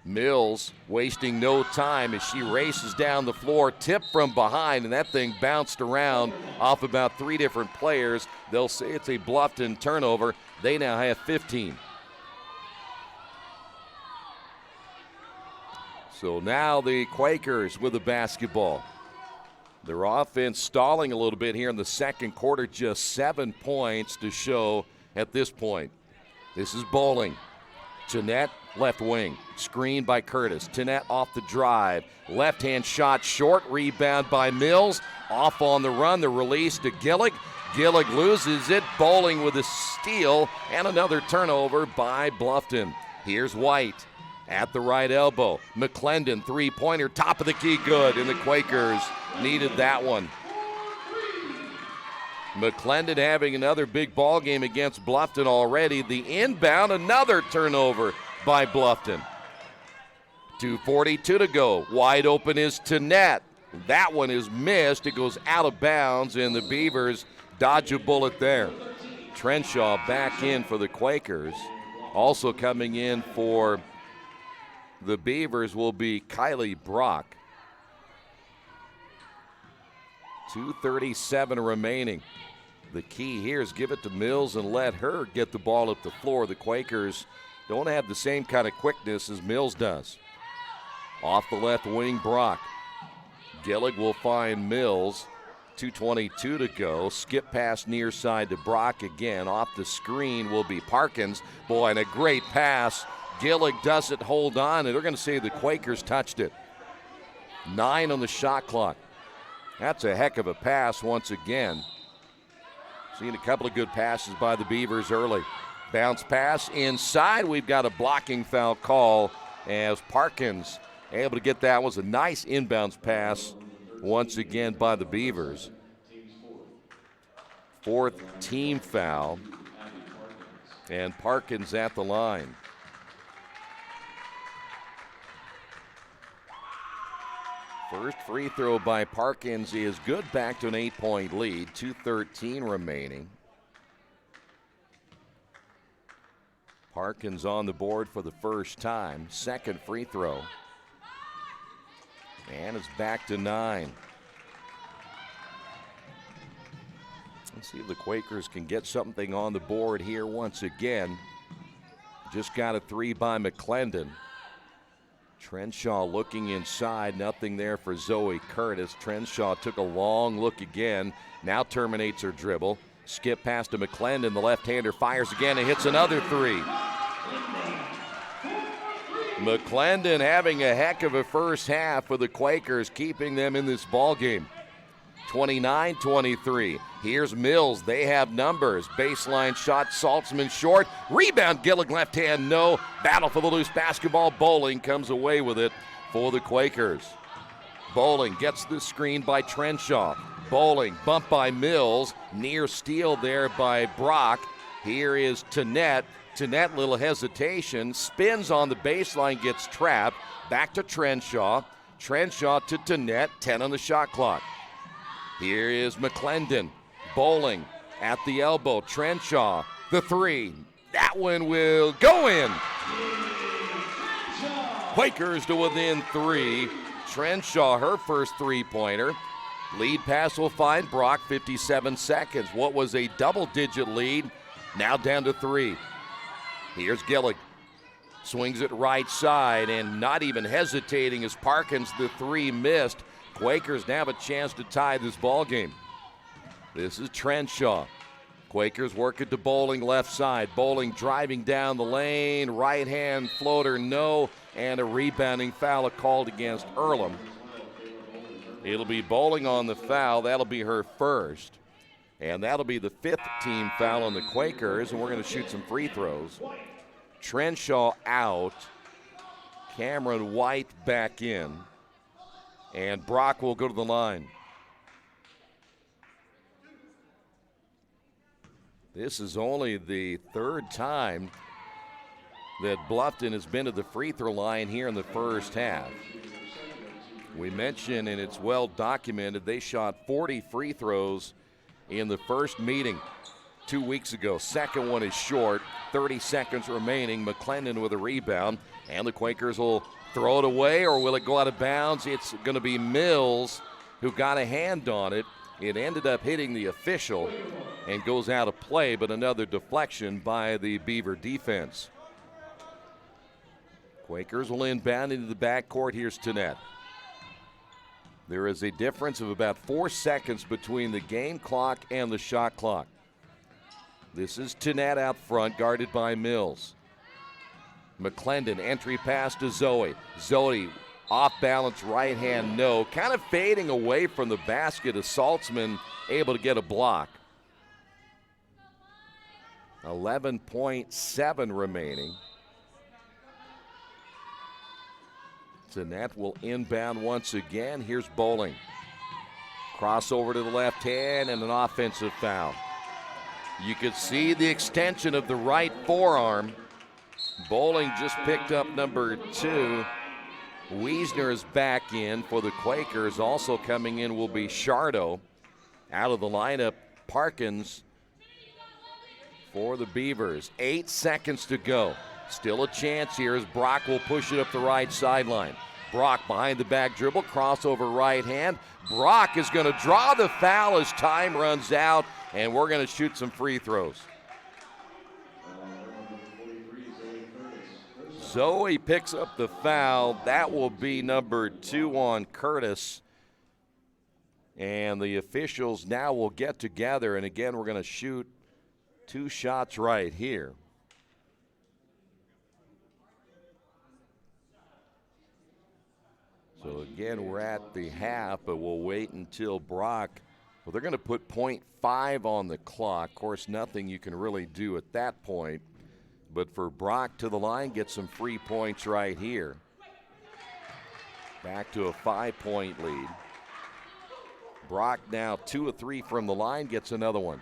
Mills wasting no time as she races down the floor, tipped from behind, and that thing bounced around off about 3 different players. They'll say it's a Bluffton turnover. They now have 15. So now the Quakers with the basketball. Their offense stalling a little bit here in the second quarter, just 7 points to show at this point. This is Bowling. Jeanette, left wing. Screen by Curtis. Jeanette off the drive. Left-hand shot short. Rebound by Mills. Off on the run. The release to Gillig. Gillig loses it. Bowling with a steal and another turnover by Bluffton. Here's White at the right elbow. McClendon, three-pointer, top of the key, good. And the Quakers needed that one. McClendon having another big ball game against Bluffton already. The inbound, another turnover by Bluffton. 2:42 to go. Wide open is to net. That one is missed. It goes out of bounds, and the Beavers dodge a bullet there. Trenshaw back in for the Quakers. Also coming in for the Beavers will be Kylie Brock. 2:37 remaining. The key here is give it to Mills and let her get the ball up the floor. The Quakers don't have the same kind of quickness as Mills does. Off the left wing, Brock. Gillig will find Mills. 2:22 to go. Skip pass near side to Brock again. Off the screen will be Parkins. Boy, and a great pass. Gillig doesn't hold on, and they're going to say the Quakers touched it. 9 on the shot clock. That's a heck of a pass once again. Seen a couple of good passes by the Beavers early. Bounce pass inside. We've got a blocking foul call as Parkins able to get that. Was a nice inbounds pass once again by the Beavers. 4th team foul. And Parkins at the line. First free throw by Parkins is good, back to an 8-point lead. 2:13 remaining. Parkins on the board for the first time. Second free throw. And it's back to 9. Let's see if the Quakers can get something on the board here once again. Just got a 3 by McClendon. Trenshaw looking inside, nothing there for Zoe Curtis. Trenshaw took a long look again, now terminates her dribble. Skip pass to McClendon, the left-hander fires again and hits another 3. McClendon having a heck of a first half for the Quakers, keeping them in this ball game. 29-23. Here's Mills. They have numbers. Baseline shot, Saltzman short. Rebound, Gillig left hand, no. Battle for the loose basketball. Bowling comes away with it for the Quakers. Bowling gets the screen by Trenshaw. Bowling bumped by Mills. Near steal there by Brock. Here is Tannett. Tannett, little hesitation. Spins on the baseline, gets trapped. Back to Trenshaw. Trenshaw to Tannett. 10 on the shot clock. Here is McClendon. Bowling at the elbow. Trenshaw, the 3. That one will go in. Quakers to within 3. Trenshaw, her first 3-pointer. Lead pass will find Brock, 57 seconds. What was a double-digit lead, now down to 3. Here's Gillig. Swings it right side and not even hesitating as Parkins, the 3 missed. Quakers now have a chance to tie this ball game. This is Trenshaw. Quakers work it to Bowling left side. Bowling driving down the lane. Right hand floater, no. And a rebounding foul called against Earlham. It'll be Bowling on the foul. That'll be her first. And that'll be the 5th team foul on the Quakers. And we're going to shoot some free throws. Trenshaw out. Cameron White back in. And Brock will go to the line. This is only the 3rd time that Bluffton has been to the free throw line here in the first half. We mentioned, and it's well documented, they shot 40 free throws in the first meeting 2 weeks ago. Second one is short, 30 seconds remaining. McClendon with a rebound, and the Quakers will throw it away, or will it go out of bounds? It's going to be Mills who got a hand on it. It ended up hitting the official and goes out of play, but another deflection by the Beaver defense. Quakers will inbound into the backcourt. Here's Tannett. There is a difference of about 4 seconds between the game clock and the shot clock. This is Tannett out front, guarded by Mills. McClendon, entry pass to Zoe. Zoe, off balance, right hand, no. Kind of fading away from the basket as Saltzman able to get a block. 11.7 remaining. Tannett will inbound once again. Here's Bowling. Crossover to the left hand and an offensive foul. You could see the extension of the right forearm. Bowling just picked up number 2. Wiesner is back in for the Quakers. Also coming in will be Shardo. Out of the lineup, Parkins for the Beavers. 8 seconds to go. Still a chance here as Brock will push it up the right sideline. Brock behind the back dribble, crossover right hand. Brock is going to draw the foul as time runs out, and we're going to shoot some free throws. Zoe picks up the foul. That will be number 2 on Curtis. And the officials now will get together, and again, we're going to shoot 2 shots right here. So again, we're at the half, but we'll wait until Brock. Well, they're going to put .5 on the clock. Of course, nothing you can really do at that point. But for Brock to the line, get some free points right here. Back to a 5-point lead. Brock now 2 of 3 from the line, gets another one.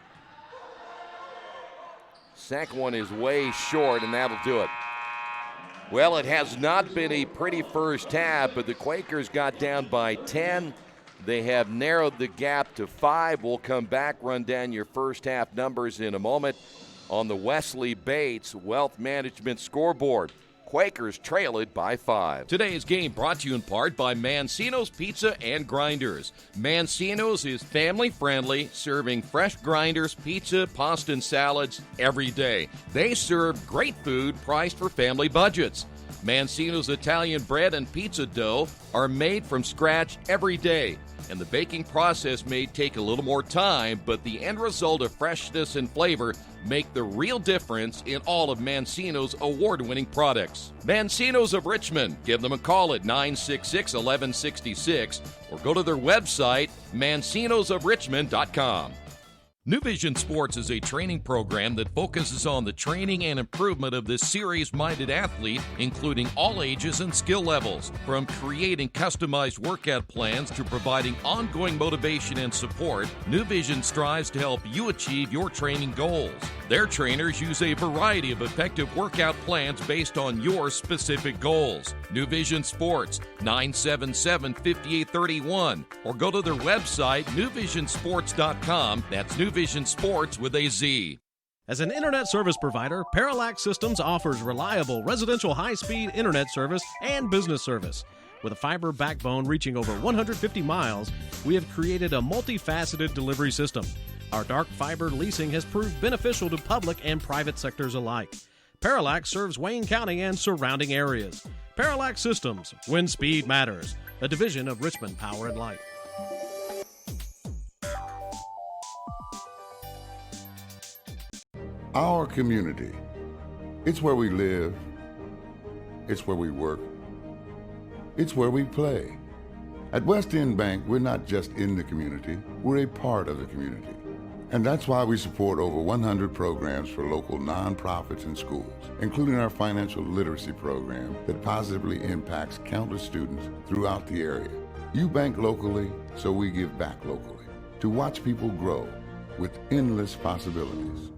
Second one is way short, and that'll do it. Well, it has not been a pretty first half, but the Quakers got down by 10. They have narrowed the gap to 5. We'll come back, run down your first half numbers in a moment on the Wesley Bates Wealth Management scoreboard. Quakers trail it by 5. Today's game brought to you in part by Mancino's Pizza and Grinders. Mancino's is family-friendly, serving fresh grinders, pizza, pasta, and salads every day. They serve great food priced for family budgets. Mancino's Italian bread and pizza dough are made from scratch every day, and the baking process may take a little more time, but the end result of freshness and flavor make the real difference in all of Mancino's award-winning products. Mancino's of Richmond. Give them a call at 966-1166 or go to their website, mancinosofrichmond.com. New Vision Sports is a training program that focuses on the training and improvement of the serious-minded athlete, including all ages and skill levels. From creating customized workout plans to providing ongoing motivation and support, New Vision strives to help you achieve your training goals. Their trainers use a variety of effective workout plans based on your specific goals. New Vision Sports, 977-5831, or go to their website, newvisionsports.com. That's New Vision Sports with a Z. As an internet service provider, Parallax Systems offers reliable residential high-speed internet service and business service. With a fiber backbone reaching over 150 miles, we have created a multifaceted delivery system. Our dark fiber leasing has proved beneficial to public and private sectors alike. Parallax serves Wayne County and surrounding areas. Parallax Systems, when speed matters, a division of Richmond Power and Light. Our community. It's where we live. It's where we work. It's where we play. At West End Bank, we're not just in the community, we're a part of the community. And that's why we support over 100 programs for local nonprofits and schools, including our financial literacy program that positively impacts countless students throughout the area. You bank locally, so we give back locally to watch people grow with endless possibilities.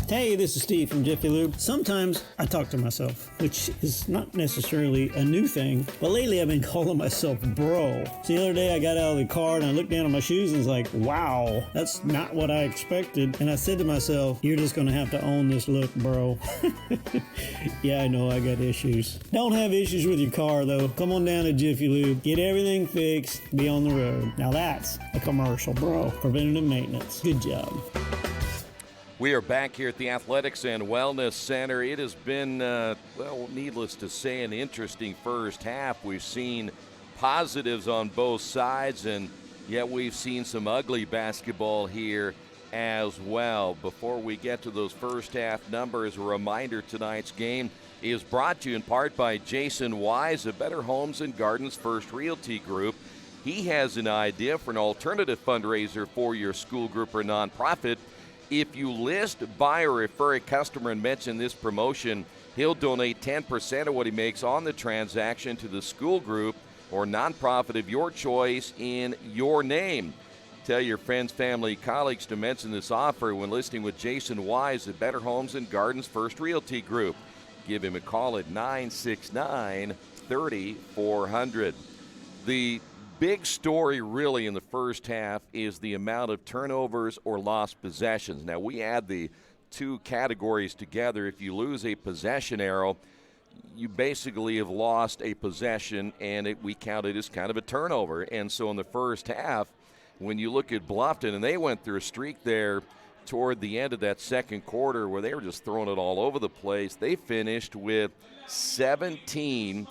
Hey, this is Steve from Jiffy Lube. Sometimes I talk to myself, which is not necessarily a new thing, but lately I've been calling myself bro. So the other day I got out of the car and I looked down at my shoes and was like, wow, that's not what I expected. And I said to myself, you're just gonna have to own this look, bro. Yeah, I know I got issues. Don't have issues with your car though. Come on down to Jiffy Lube, get everything fixed, be on the road. Now that's a commercial, bro. Preventative maintenance. Good job. We are back here at the Athletics and Wellness Center. It has been, well, needless to say, an interesting first half. We've seen positives on both sides, and yet we've seen some ugly basketball here as well. Before we get to those first half numbers, a reminder tonight's game is brought to you in part by Jason Wise of Better Homes and Gardens First Realty Group. He has an idea for an alternative fundraiser for your school group or nonprofit. If you list, buy, or refer a customer and mention this promotion, he'll donate 10% of what he makes on the transaction to the school group or nonprofit of your choice in your name. Tell your friends, family, colleagues to mention this offer when listing with Jason Wise at Better Homes and Gardens First Realty Group. Give him a call at 969-3400. The big story really in the first half is the amount of turnovers or lost possessions. Now, we add the two categories together. If you lose a possession arrow, you basically have lost a possession, and we count it as kind of a turnover. And so in the first half, when you look at Bluffton, and they went through a streak there toward the end of that second quarter where they were just throwing it all over the place, they finished with 17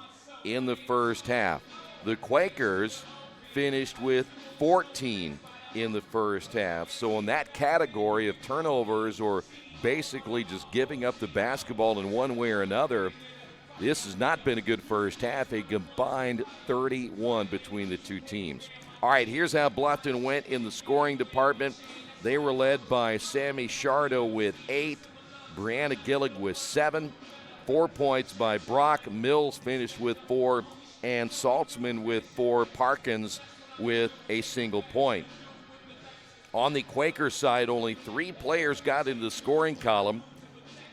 in the first half. The Quakers finished with 14 in the first half. So in that category of turnovers or basically just giving up the basketball in one way or another, this has not been a good first half, a combined 31 between the two teams. All right, here's how Bluffton went in the scoring department. They were led by Sammy Shardo with 8, Brianna Gillig with 7, 4 points by Brock. Mills finished with 4, and Saltzman with 4, Parkins with a single point. On the Quaker side, only 3 players got into the scoring column,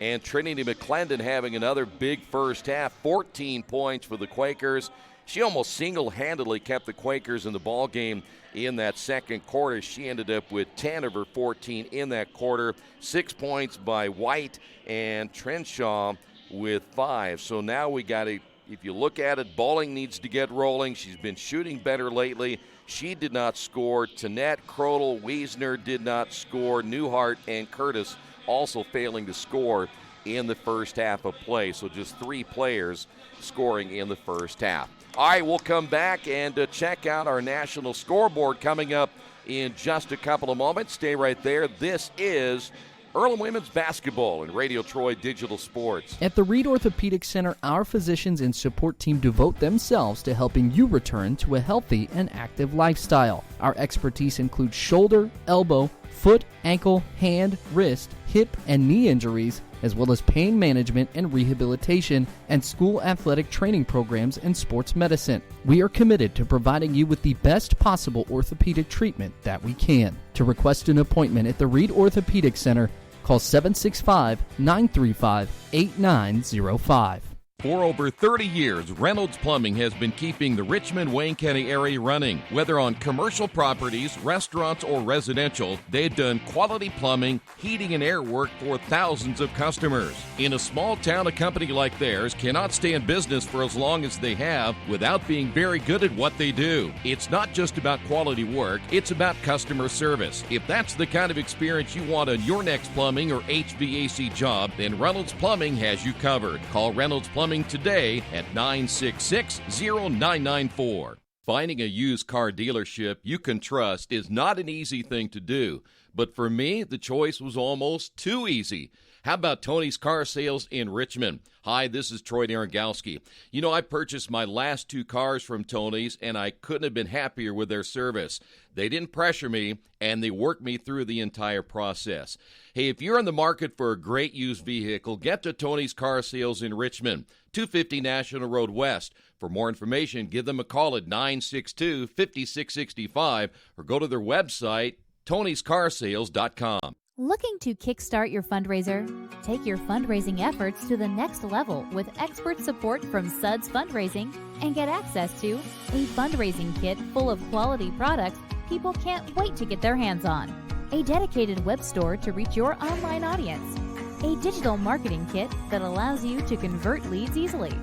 and Trinity McClendon having another big first half, 14 points for the Quakers. She almost single-handedly kept the Quakers in the ball game in that second quarter. She ended up with 10 of her 14 in that quarter. 6 points by White, and Trenshaw with 5. So now we got if you look at it, bowling needs to get rolling. She's been shooting better lately. She did not score. Tanette, Crodel, Wiesner did not score. Newhart and Curtis also failing to score in the first half of play. So just 3 players scoring in the first half. All right, we'll come back and check out our national scoreboard coming up in just a couple of moments. Stay right there. This is Earlham Women's Basketball and Radio Troy Digital Sports. At the Reed Orthopedic Center, our physicians and support team devote themselves to helping you return to a healthy and active lifestyle. Our expertise includes shoulder, elbow, foot, ankle, hand, wrist, hip, and knee injuries, as well as pain management and rehabilitation and school athletic training programs and sports medicine. We are committed to providing you with the best possible orthopedic treatment that we can. To request an appointment at the Reed Orthopedic Center, call 765-935-8905. For over 30 years, Reynolds Plumbing has been keeping the Richmond-Wayne County area running. Whether on commercial properties, restaurants, or residential, they've done quality plumbing, heating, and air work for thousands of customers. In a small town, a company like theirs cannot stay in business for as long as they have without being very good at what they do. It's not just about quality work, it's about customer service. If that's the kind of experience you want on your next plumbing or HVAC job, then Reynolds Plumbing has you covered. Call Reynolds Plumbing today at 966-0994. Finding a used car dealership you can trust is not an easy thing to do, but for me, the choice was almost too easy. How about Tony's Car Sales in Richmond? Hi, this is Troy Naragowski. You know, I purchased my last 2 cars from Tony's, and I couldn't have been happier with their service. They didn't pressure me, and they worked me through the entire process. Hey, if you're in the market for a great used vehicle, get to Tony's Car Sales in Richmond, 250 National Road West. For more information, give them a call at 962-5665 or go to their website, tonyscarsales.com. Looking to kickstart your fundraiser? Take your fundraising efforts to the next level with expert support from Suds Fundraising and get access to a fundraising kit full of quality products people can't wait to get their hands on, a dedicated web store to reach your online audience, a digital marketing kit that allows you to convert leads easily,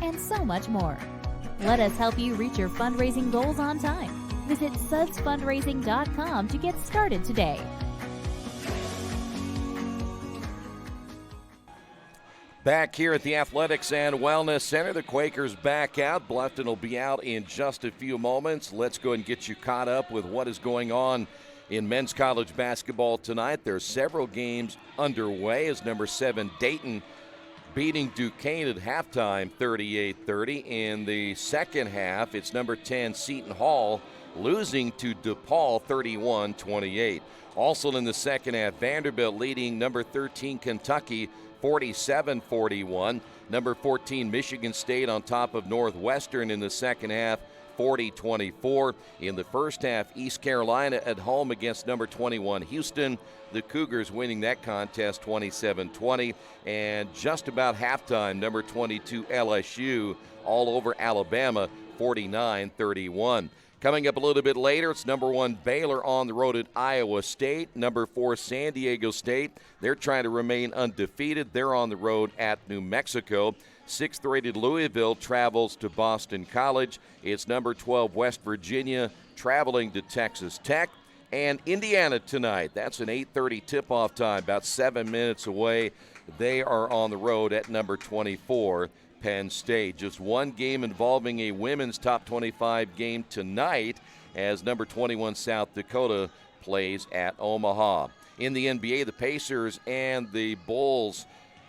and so much more. Let us help you reach your fundraising goals on time. Visit sudsfundraising.com to get started today. Back here at the Athletics and Wellness Center, the Quakers back out. Bluffton will be out in just a few moments. Let's go and get you caught up with what is going on in men's college basketball tonight. There are several games underway as number 7 Dayton beating Duquesne at halftime 38-30. In the second half, it's number 10 Seton Hall losing to DePaul 31-28. Also in the second half, Vanderbilt leading number 13 Kentucky 47-41. Number 14 Michigan State on top of Northwestern in the second half 40-24. In the first half, East Carolina at home against number 21 Houston. The Cougars winning that contest 27-20. And just about halftime, number 22 LSU all over Alabama 49-31. Coming up a little bit later, it's number 1 Baylor on the road at Iowa State. Number 4 San Diego State. They're trying to remain undefeated. They're on the road at New Mexico. 6th-rated Louisville travels to Boston College. It's number 12 West Virginia traveling to Texas Tech. And Indiana tonight. That's an 8:30 tip-off time, about 7 minutes away. They are on the road at number 24 Penn State. Just one game involving a women's top 25 game tonight as number 21 South Dakota plays at Omaha. In the NBA, the Pacers and the Bulls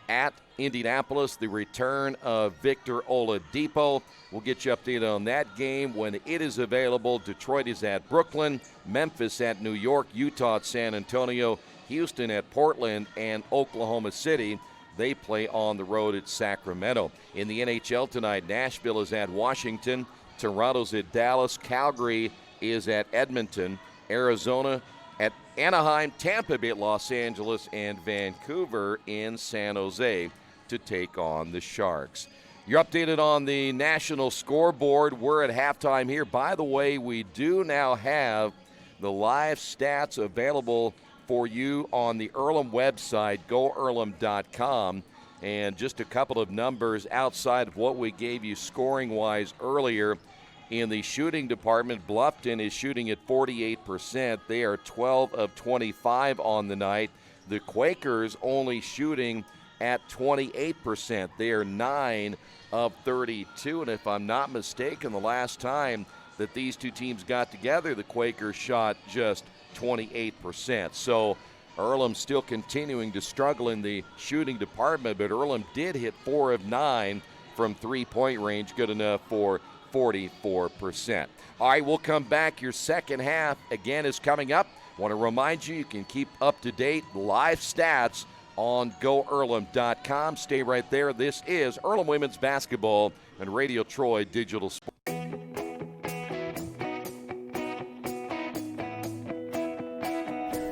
at Indianapolis, the return of Victor Oladipo. We'll get you updated on that game when it is available. Detroit is at Brooklyn, Memphis at New York, Utah at San Antonio, Houston at Portland, and Oklahoma City. They play on the road at Sacramento. In the NHL tonight, Nashville is at Washington, Toronto's at Dallas, Calgary is at Edmonton, Arizona at Anaheim, Tampa Bay at Los Angeles, and Vancouver in San Jose to take on the Sharks. You're updated on the national scoreboard. We're at halftime here. By the way, we do now have the live stats available for you on the Earlham website, goearlham.com. And just a couple of numbers outside of what we gave you scoring-wise earlier. In the shooting department, Bluffton is shooting at 48%. They are 12 of 25 on the night. The Quakers only shooting at 28%. They are 9 of 32. And if I'm not mistaken, the last time that these two teams got together, the Quakers shot just 28%. So Earlham still continuing to struggle in the shooting department, but Earlham did hit 4 of 9 from three-point range, good enough for 44%. All right, we'll come back. Your second half, again, is coming up. Want to remind you, you can keep up-to-date live stats on goearlham.com. Stay right there. This is Earlham Women's Basketball and Radio Troy Digital Sports.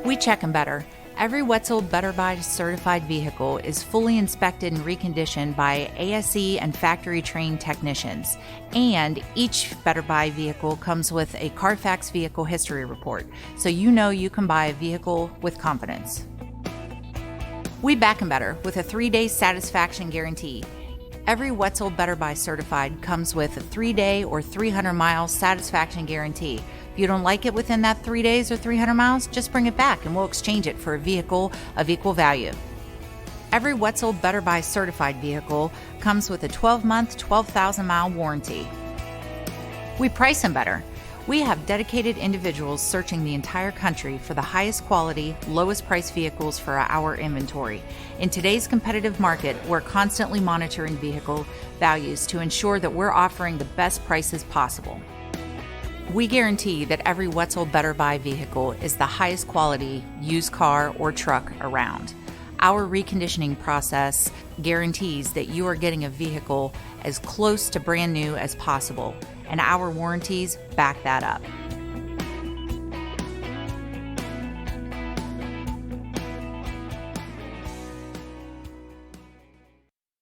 We check them better. Every Wetzel Better Buy certified vehicle is fully inspected and reconditioned by ASE and factory-trained technicians. And each Better Buy vehicle comes with a Carfax vehicle history report, so you know you can buy a vehicle with confidence. We back 'em better with a 3-day satisfaction guarantee. Every Wetzel Better Buy certified comes with a 3-day or 300-mile satisfaction guarantee. If you don't like it within that 3 days or 300 miles, just bring it back and we'll exchange it for a vehicle of equal value. Every Wetzel Better Buy certified vehicle comes with a 12-month, 12,000-mile warranty. We price them better. We have dedicated individuals searching the entire country for the highest quality, lowest price vehicles for our inventory. In today's competitive market, we're constantly monitoring vehicle values to ensure that we're offering the best prices possible. We guarantee that every Wetzel Better Buy vehicle is the highest quality used car or truck around. Our reconditioning process guarantees that you are getting a vehicle as close to brand new as possible, and our warranties back that up.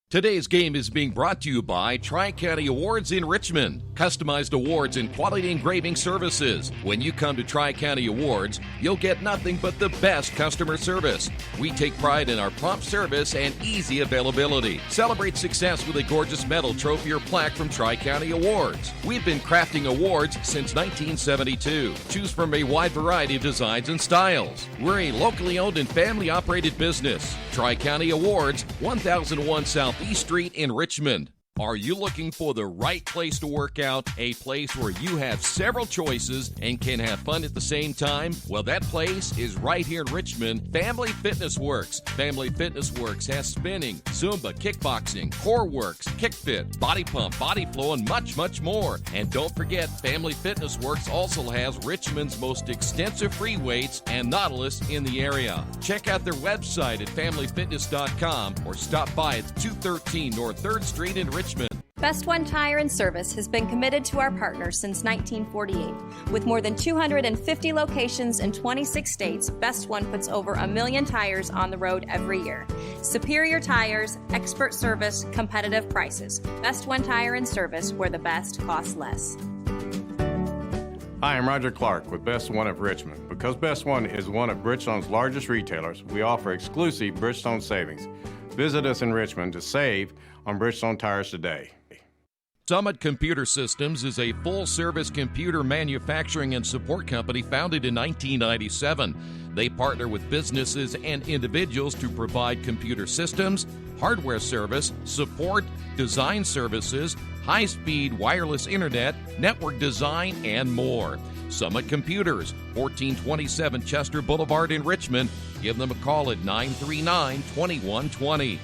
Today's game is being brought to you by Tri-County Awards in Richmond. Customized awards and quality engraving services. When you come to Tri-County Awards, you'll get nothing but the best customer service. We take pride in our prompt service and easy availability. Celebrate success with a gorgeous medal, trophy, or plaque from Tri-County Awards. We've been crafting awards since 1972. Choose from a wide variety of designs and styles. We're a locally owned and family-operated business. Tri-County Awards, 1001 South East Street in Richmond. Are you looking for the right place to work out? A place where you have several choices and can have fun at the same time? Well, that place is right here in Richmond, Family Fitness Works. Family Fitness Works has spinning, Zumba, kickboxing, core works, kick fit, body pump, body flow, and much, much more. And don't forget, Family Fitness Works also has Richmond's most extensive free weights and Nautilus in the area. Check out their website at familyfitness.com or stop by at 213 North 3rd Street in Richmond. Best One Tire and Service has been committed to our partners since 1948. With more than 250 locations in 26 states, Best One puts over 1 million tires on the road every year. Superior tires, expert service, competitive prices. Best One Tire and Service, where the best costs less. Hi, I'm Roger Clark with Best One of Richmond. Because Best One is one of Bridgestone's largest retailers, we offer exclusive Bridgestone savings. Visit us in Richmond to save on Bridgestone tires today. Summit Computer Systems is a full-service computer manufacturing and support company founded in 1997. They partner with businesses and individuals to provide computer systems, hardware service, support, design services, high-speed wireless internet, network design, and more. Summit Computers, 1427 Chester Boulevard in Richmond. Give them a call at 939-2120.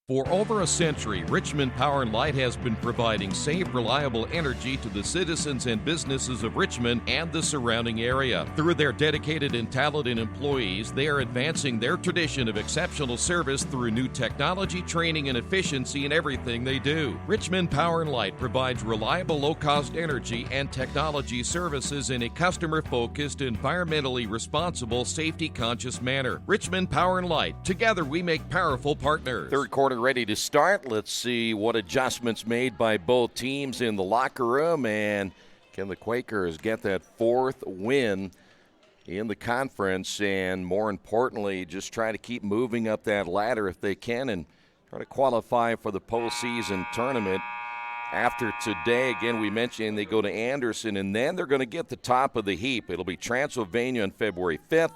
For over a century, Richmond Power & Light has been providing safe, reliable energy to the citizens and businesses of Richmond and the surrounding area. Through their dedicated and talented employees, they are advancing their tradition of exceptional service through new technology, training, and efficiency in everything they do. Richmond Power & Light provides reliable, low-cost energy and technology services in a customer-focused, environmentally responsible, safety-conscious manner. Richmond Power & Light. Together, we make powerful partners. Third quarter ready to start. Let's see what adjustments made by both teams in the locker room, and can the Quakers get that fourth win in the conference, and more importantly, just try to keep moving up that ladder if they can and try to qualify for the postseason tournament. After today, again, we mentioned they go to Anderson, and then they're going to get the top of the heap. It'll be Transylvania on February 5th.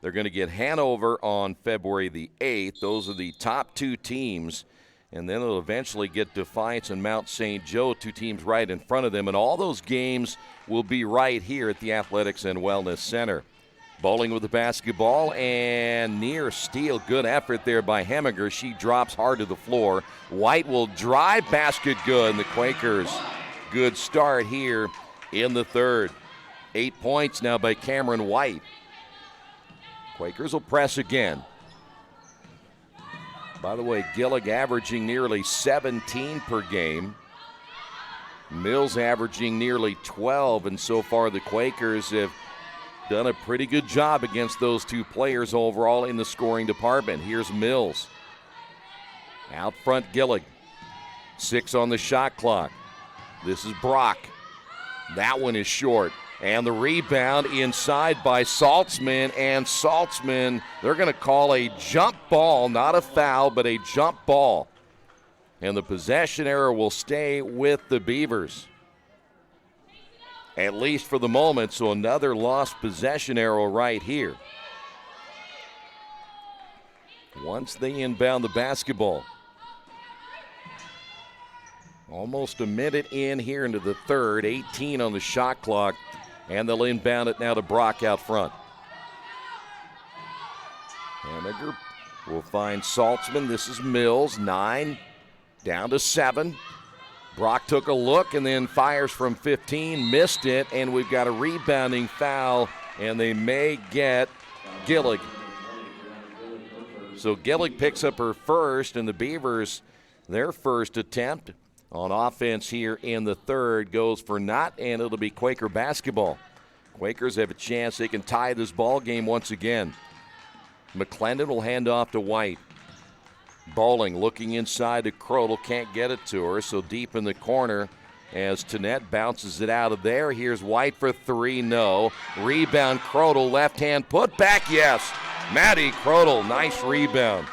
They're going to get Hanover on February the 8th. Those are the top two teams. And then it'll eventually get Defiance and Mount St. Joe, two teams right in front of them. And all those games will be right here at the Athletics and Wellness Center. Bowling with the basketball and near steal. Good effort there by Heminger. She drops hard to the floor. White will drive, basket good. And the Quakers, good start here in the third. 8 points now by Cameron White. Quakers will press again. By the way, Gillig averaging nearly 17 per game. Mills averaging nearly 12, and so far the Quakers have done a pretty good job against those two players overall in the scoring department. Here's Mills. Out front, Gillig. 6 on the shot clock. This is Brock. That one is short. And the rebound inside by Saltzman, and Saltzman, they're going to call a jump ball, not a foul, but a jump ball. And the possession error will stay with the Beavers, at least for the moment, so another lost possession arrow right here. Once they inbound the basketball. Almost a minute in here into the third, 18 on the shot clock. And they'll inbound it now to Brock out front. Heminger will find Saltzman. This is Mills, 9, down to 7. Brock took a look and then fires from 15, missed it, and we've got a rebounding foul, and they may get Gillig. So Gillig picks up her first, and the Beavers, their first attempt on offense here in the third goes for naught, and it'll be Quaker basketball. Quakers have a chance they can tie this ball game once again. McClendon will hand off to White. Bowling looking inside to Crodel, can't get it to her, so deep in the corner as Tanette bounces it out of there. Here's White for 3, no. Rebound, Crodel, left hand put back, yes. Maddie Crodel, nice rebound.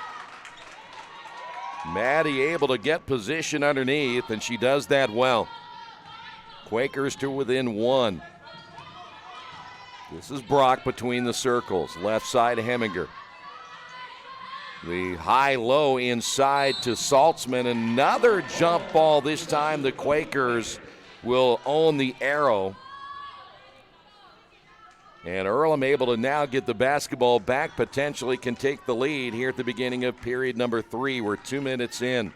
Maddie able to get position underneath, and she does that well. Quakers to within 1. This is Brock between the circles. Left side, Heminger. The high-low inside to Saltzman. Another jump ball. This time the Quakers will own the arrow. And Earlham able to now get the basketball back, potentially can take the lead here at the beginning of period number 3. We're 2 minutes in.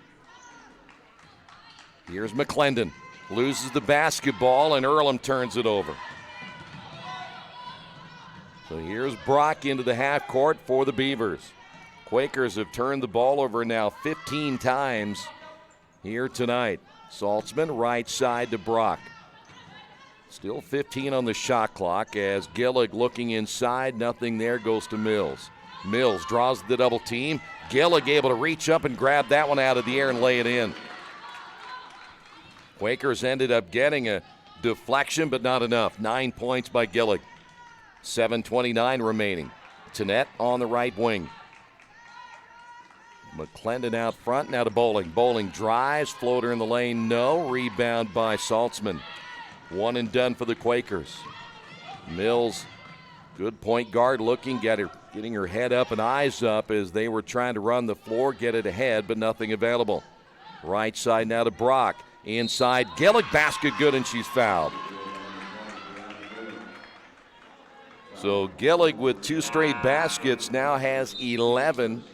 Here's McClendon. Loses the basketball, and Earlham turns it over. So here's Brock into the half court for the Beavers. Quakers have turned the ball over now 15 times here tonight. Saltzman right side to Brock. Still 15 on the shot clock as Gillig looking inside. Nothing there, goes to Mills. Mills draws the double team. Gillig able to reach up and grab that one out of the air and lay it in. Quakers ended up getting a deflection, but not enough. 9 points by Gillig. 7:29 remaining. Tannett on the right wing. McClendon out front, now to Bowling. Bowling drives, floater in the lane, no. Rebound by Saltzman. One and done for the Quakers. Mills, good point guard looking, getting her head up and eyes up as they were trying to run the floor, get it ahead, but nothing available. Right side now to Brock. Inside, Gillig, basket good, and she's fouled. So Gillig with 2 straight baskets now has 11.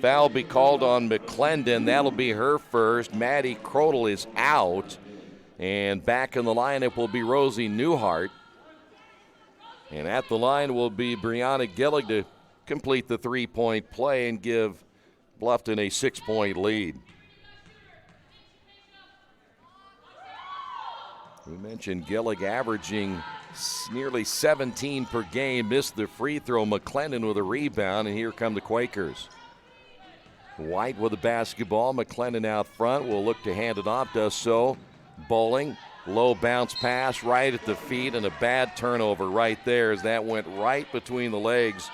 Foul be called on McClendon. That'll be her first. Maddie Crodel is out. And back in the lineup will be Rosie Newhart. And at the line will be Brianna Gillig to complete the 3-point play and give Bluffton a 6-point lead. We mentioned Gillig averaging nearly 17 per game. Missed the free throw. McClendon with a rebound, and here come the Quakers. White with the basketball. McClendon out front will look to hand it off. Does so. Bowling. Low bounce pass right at the feet, and a bad turnover right there as that went right between the legs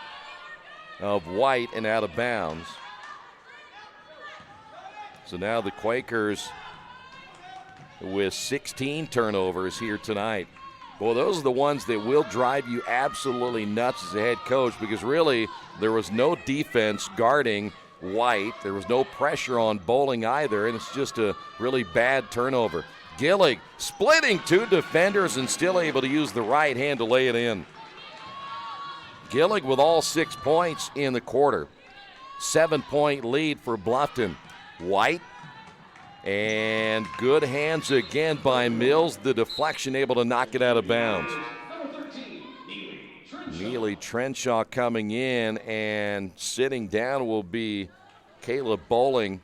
of White and out of bounds. So now the Quakers with 16 turnovers here tonight. Well, those are the ones that will drive you absolutely nuts as a head coach, because really there was no defense guarding White. There was no pressure on Bowling either, and it's just a really bad turnover. Gillig splitting 2 defenders and still able to use the right hand to lay it in. Gillig with all 6 points in the quarter. 7-point lead for Bluffton. White, and good hands again by Mills. The deflection able to knock it out of bounds. Neely Trenshaw coming in, and sitting down will be Caleb Bowling.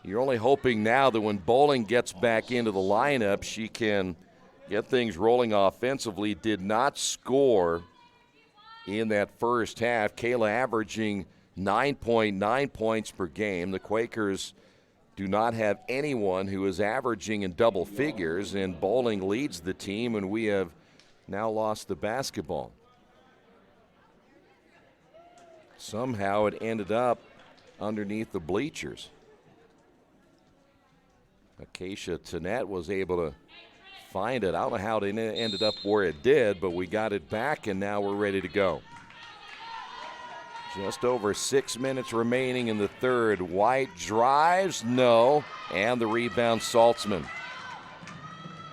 You're only hoping now that when Bowling gets back into the lineup, she can get things rolling offensively. Did not score in that first half. Kayla averaging 9.9 points per game. The Quakers do not have anyone who is averaging in double figures, and Bowling leads the team, and we have now lost the basketball. Somehow it ended up underneath the bleachers. Acacia Tannett was able to find it. I don't know how it ended up where it did, but we got it back, and now we're ready to go. Just over 6 minutes remaining in the third. White drives, no, and the rebound, Saltzman.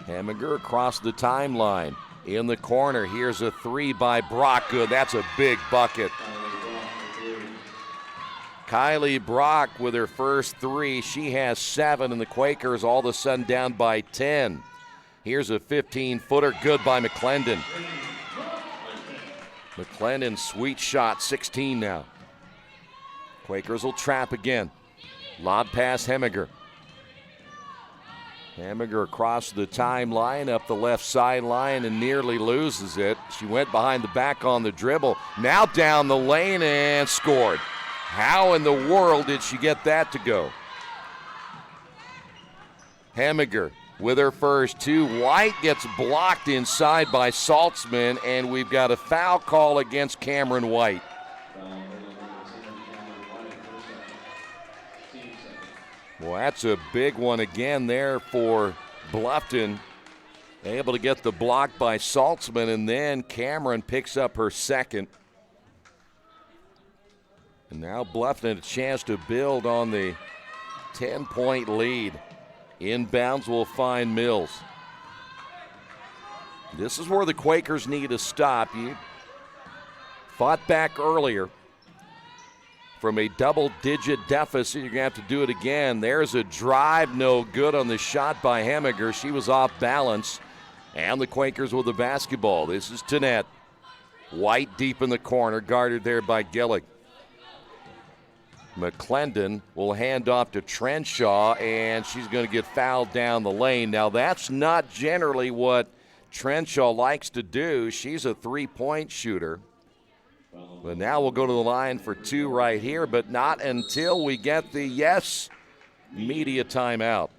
Heminger across the timeline. In the corner, here's a 3 by Brock. Good, that's a big bucket. Kylie Brock with her first 3. She has 7, and the Quakers all of a sudden down by 10. Here's a 15-footer, good by McClendon. McClendon, sweet shot, 16 now. Quakers will trap again. Lob pass, Heminger. Heminger across the timeline, up the left sideline, and nearly loses it. She went behind the back on the dribble. Now down the lane and scored. How in the world did she get that to go? Heminger with her first 2. White gets blocked inside by Saltzman, and we've got a foul call against Cameron White. Well, that's a big one again there for Bluffton. Able to get the block by Saltzman, and then Cameron picks up her second. And now Bluffton a chance to build on the 10-point lead. Inbounds will find Mills. This is where the Quakers need to stop. You fought back earlier from a double-digit deficit. You're going to have to do it again. There's a drive, no good on the shot by Heminger. She was off balance. And the Quakers with the basketball. This is Tannett. White deep in the corner, guarded there by Gillig. McClendon will hand off to Trenshaw, and she's going to get fouled down the lane. Now, that's not generally what Trenshaw likes to do. She's a 3-point shooter. But now we'll go to the line for 2 right here, but not until we get the media timeout.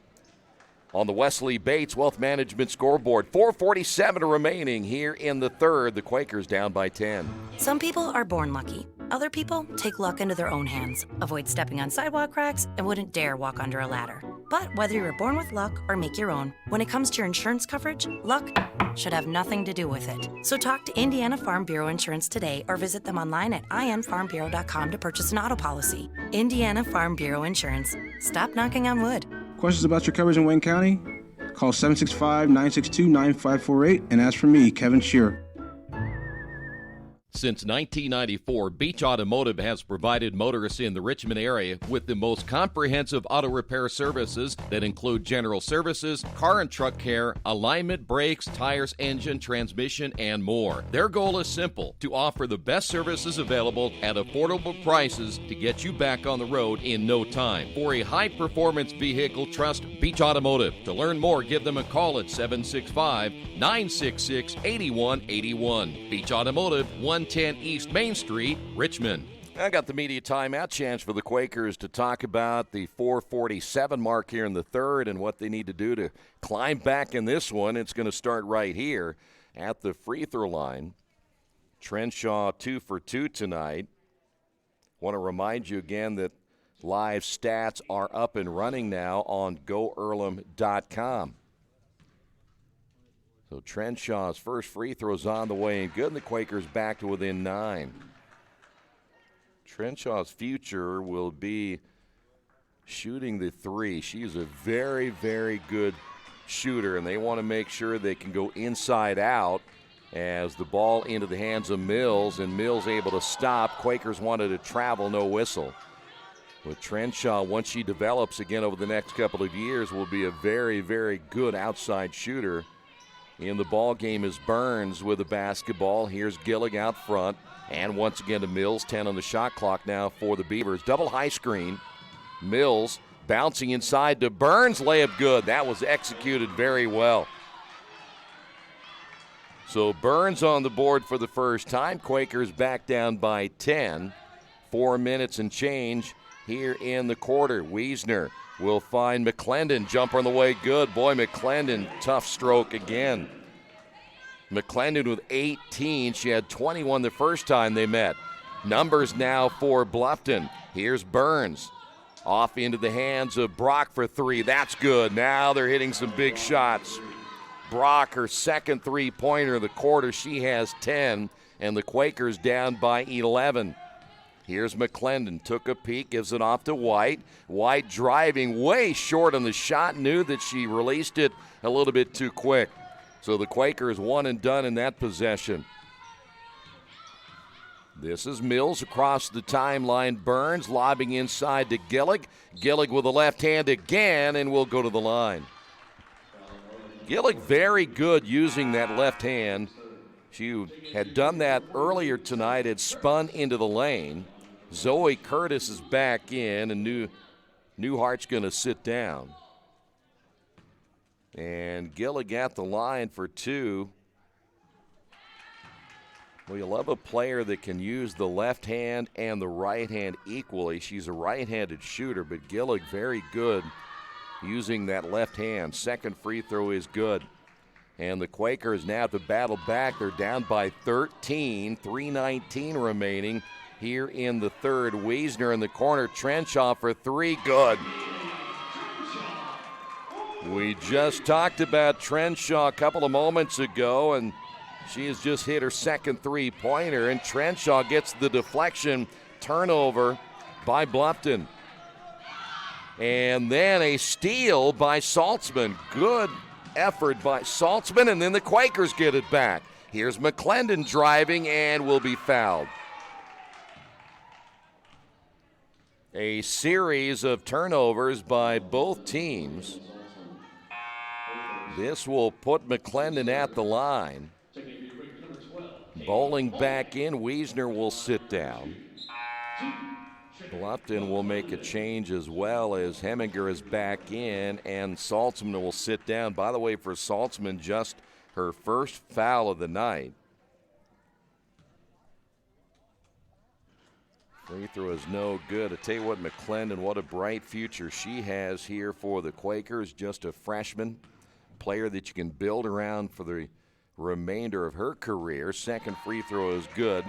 on the Wesley Bates Wealth Management scoreboard. 4:47 remaining here in the third. The Quakers down by 10. Some people are born lucky. Other people take luck into their own hands, avoid stepping on sidewalk cracks, and wouldn't dare walk under a ladder. But whether you were born with luck or make your own, when it comes to your insurance coverage, luck should have nothing to do with it. So talk to Indiana Farm Bureau Insurance today or visit them online at infarmbureau.com to purchase an auto policy. Indiana Farm Bureau Insurance. Stop knocking on wood. Questions about your coverage in Wayne County? Call 765-962-9548 and ask for me, Kevin Shearer. Since 1994, Beach Automotive has provided motorists in the Richmond area with the most comprehensive auto repair services that include general services, car and truck care, alignment, brakes, tires, engine, transmission, and more. Their goal is simple: to offer the best services available at affordable prices to get you back on the road in no time. For a high-performance vehicle, trust Beach Automotive. To learn more, give them a call at 765-966-8181. Beach Automotive, 110 East Main Street, Richmond. I got the media timeout, chance for the Quakers to talk about the 4:47 mark here in the third and what they need to do to climb back in this one. It's going to start right here at the free throw line. Trenshaw 2 for 2 tonight. Want to remind you again that live stats are up and running now on GoEarlham.com. So Trenshaw's first free throw's on the way and good, and the Quakers back to within 9. Trenshaw's future will be shooting the three. She's a very, very good shooter, and they want to make sure they can go inside out as the ball into the hands of Mills, and Mills able to stop. Quakers wanted to travel, no whistle. But Trenshaw, once she develops again over the next couple of years, will be a very, very good outside shooter. In the ball game is Burns with the basketball. Here's Gillig out front. And once again to Mills, 10 on the shot clock now for the Beavers. Double high screen. Mills bouncing inside to Burns. Layup good. That was executed very well. So Burns on the board for the first time. Quakers back down by 10. 4 minutes and change here in the quarter. Wiesner will find McClendon. Jumper on the way, good. Boy, McClendon, tough stroke again. McClendon with 18. She had 21 the first time they met. Numbers now for Bluffton. Here's Burns. Off into the hands of Brock for three. That's good. Now they're hitting some big shots. Brock, her second three-pointer of the quarter. She has 10, and the Quakers down by 11. Here's McClendon, took a peek, gives it off to White. White driving way short on the shot, knew that she released it a little bit too quick. So the Quakers one and done in that possession. This is Mills across the timeline. Burns lobbing inside to Gillig. Gillig with the left hand again, and will go to the line. Gillig very good using that left hand. She had done that earlier tonight, had spun into the lane. Zoe Curtis is back in, and Newhart's going to sit down. And Gillig at the line for two. Well, you love a player that can use the left hand and the right hand equally. She's a right-handed shooter, but Gillig very good using that left hand. Second free throw is good. And the Quakers now have to battle back. They're down by 13, 3:19 remaining here in the third. Wiesner in the corner. Trenshaw for three, good. We just talked about Trenshaw a couple of moments ago, and she has just hit her second three-pointer, and Trenshaw gets the deflection. Turnover by Bluffton. And then a steal by Saltzman. Good effort by Saltzman, and then the Quakers get it back. Here's McClendon driving and will be fouled. A series of turnovers by both teams. This will put McClendon at the line. Bowling back in, Wiesner will sit down. Bluffton will make a change as well as Heminger is back in, and Saltzman will sit down. By the way, for Saltzman, just her first foul of the night. Free throw is no good. I tell you what, McClendon, what a bright future she has here for the Quakers. Just a freshman player that you can build around for the remainder of her career. Second free throw is good.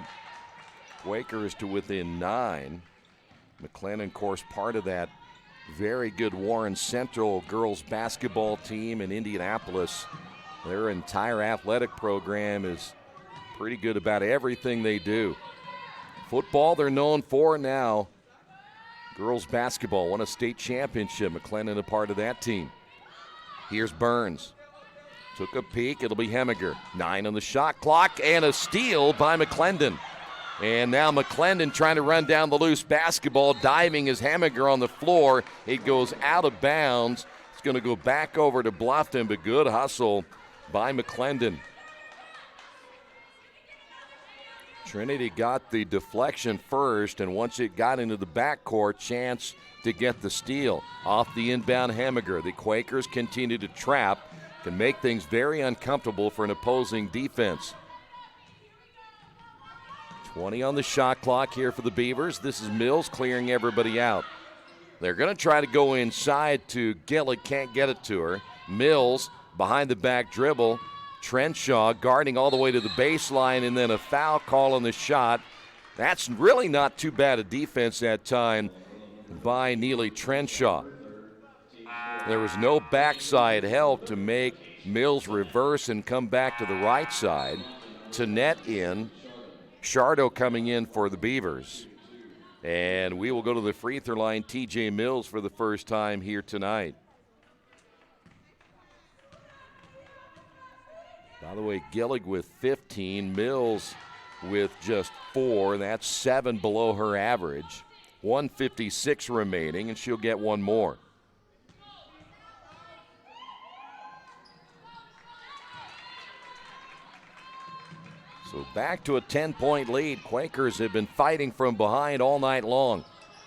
Quakers to within 9. McClendon, of course, part of that very good Warren Central girls basketball team in Indianapolis. Their entire athletic program is pretty good about everything they do. Football they're known for now. Girls basketball won a state championship. McClendon a part of that team. Here's Burns. Took a peek. It'll be Hemiger. 9 on the shot clock and a steal by McClendon. And now McClendon trying to run down the loose basketball. Diving is Hemiger on the floor. It goes out of bounds. It's going to go back over to Bluffton, but good hustle by McClendon. Trinity got the deflection first, and once it got into the backcourt, chance to get the steal. Off the inbound Hemiger. The Quakers continue to trap. Can make things very uncomfortable for an opposing defense. 20 on the shot clock here for the Beavers. This is Mills clearing everybody out. They're going to try to go inside to Gillig. Can't get it to her. Mills behind the back dribble. Trenshaw guarding all the way to the baseline, and then a foul call on the shot. That's really not too bad a defense that time by Neely Trenshaw. There was no backside help to make Mills reverse and come back to the right side. To net in. Shardo coming in for the Beavers. And we will go to the free throw line. TJ Mills for the first time here tonight. By the way, Gillig with 15, Mills with just 4. That's 7 below her average. 1:56 remaining, and she'll get one more. So back to a 10-point lead. Quakers have been fighting from behind all night long.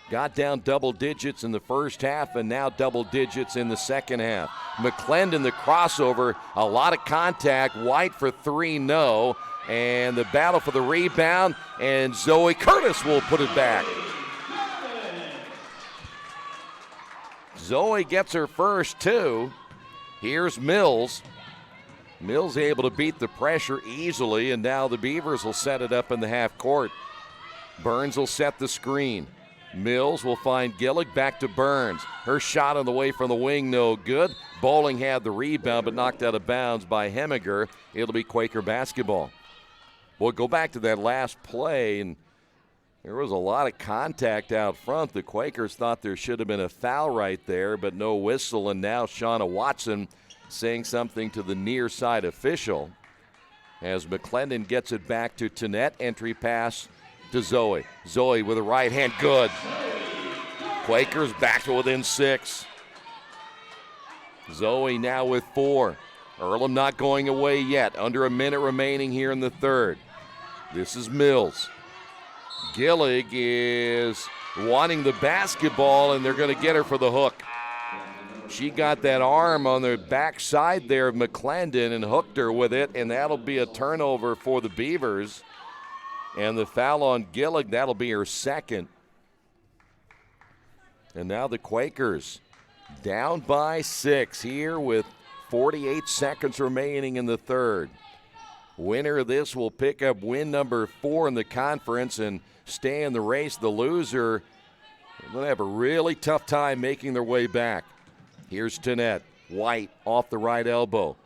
Got down double digits in the first half and now double digits in the second half. McClendon, the crossover, a lot of contact. White for 3, no. And the battle for the rebound, and Zoe Curtis will put it back. Zoe gets her first 2. Here's Mills. Mills able to beat the pressure easily, and now the Beavers will set it up in the half court. Burns will set the screen. Mills will find Gillig, back to Burns. Her shot on the way from the wing, no good. Bowling had the rebound, but knocked out of bounds by Hemiger. It'll be Quaker basketball. We'll go back to that last play, and there was a lot of contact out front. The Quakers thought there should have been a foul right there, but no whistle, and now Shauna Watson saying something to the near side official as McClendon gets it back to Tanette. Entry pass to Zoe. Zoe with a right hand, good. Quakers back to within 6. Zoe now with 4. Earlham not going away yet. Under a minute remaining here in the third. This is Mills. Gillig is wanting the basketball, and they're going to get her for the hook. She got that arm on the backside there of McClendon and hooked her with it, and that'll be a turnover for the Beavers. And the foul on Gillig, that'll be her second. And now the Quakers down by 6 here with 48 seconds remaining in the third. Winner of this will pick up win number 4 in the conference and stay in the race. The loser will have a really tough time making their way back. Here's Tanette. White off the right elbow.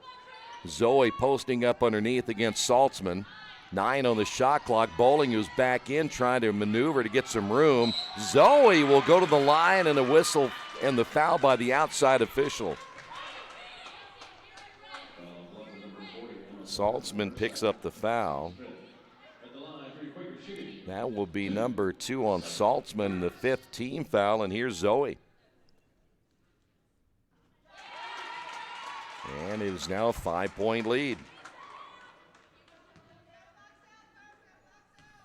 Zoe posting up underneath against Saltzman. 9 on the shot clock. Bowling, who's back in, trying to maneuver to get some room. Zoe will go to the line, and a whistle and the foul by the outside official. Saltzman picks up the foul. That will be number 2 on Saltzman, the 5th team foul, and here's Zoe. And it is now a 5-point lead.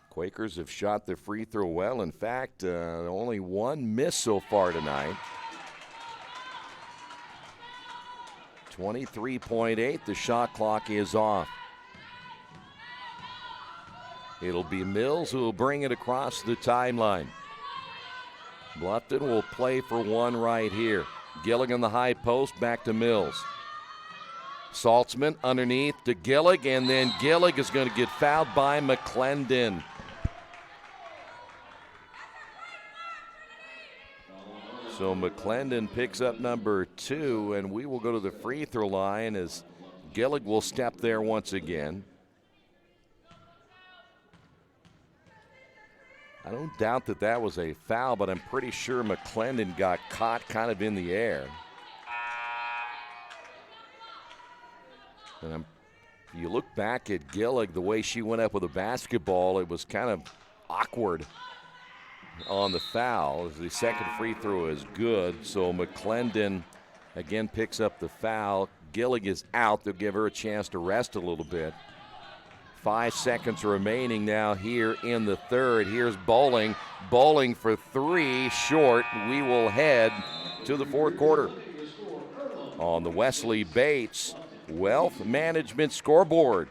Quakers have shot the free throw well. In fact, only 1 miss so far tonight. 23.8, the shot clock is off. It'll be Mills who will bring it across the timeline. Bluffton will play for one right here. Gillig on the high post, back to Mills. Saltzman underneath to Gillig, and then Gillig is going to get fouled by McClendon. So McClendon picks up number 2, and we will go to the free throw line as Gillig will step there once again. I don't doubt that that was a foul, but I'm pretty sure McClendon got caught kind of in the air. And you look back at Gillig, the way she went up with a basketball, it was kind of awkward on the foul. The second free throw is good, so McClendon again picks up the foul. Gillig is out. They'll give her a chance to rest a little bit. 5 seconds remaining now here in the third. Here's Bowling. Bowling for 3, short. We will head to the fourth quarter. On the Wesley Bates Wealth Management scoreboard,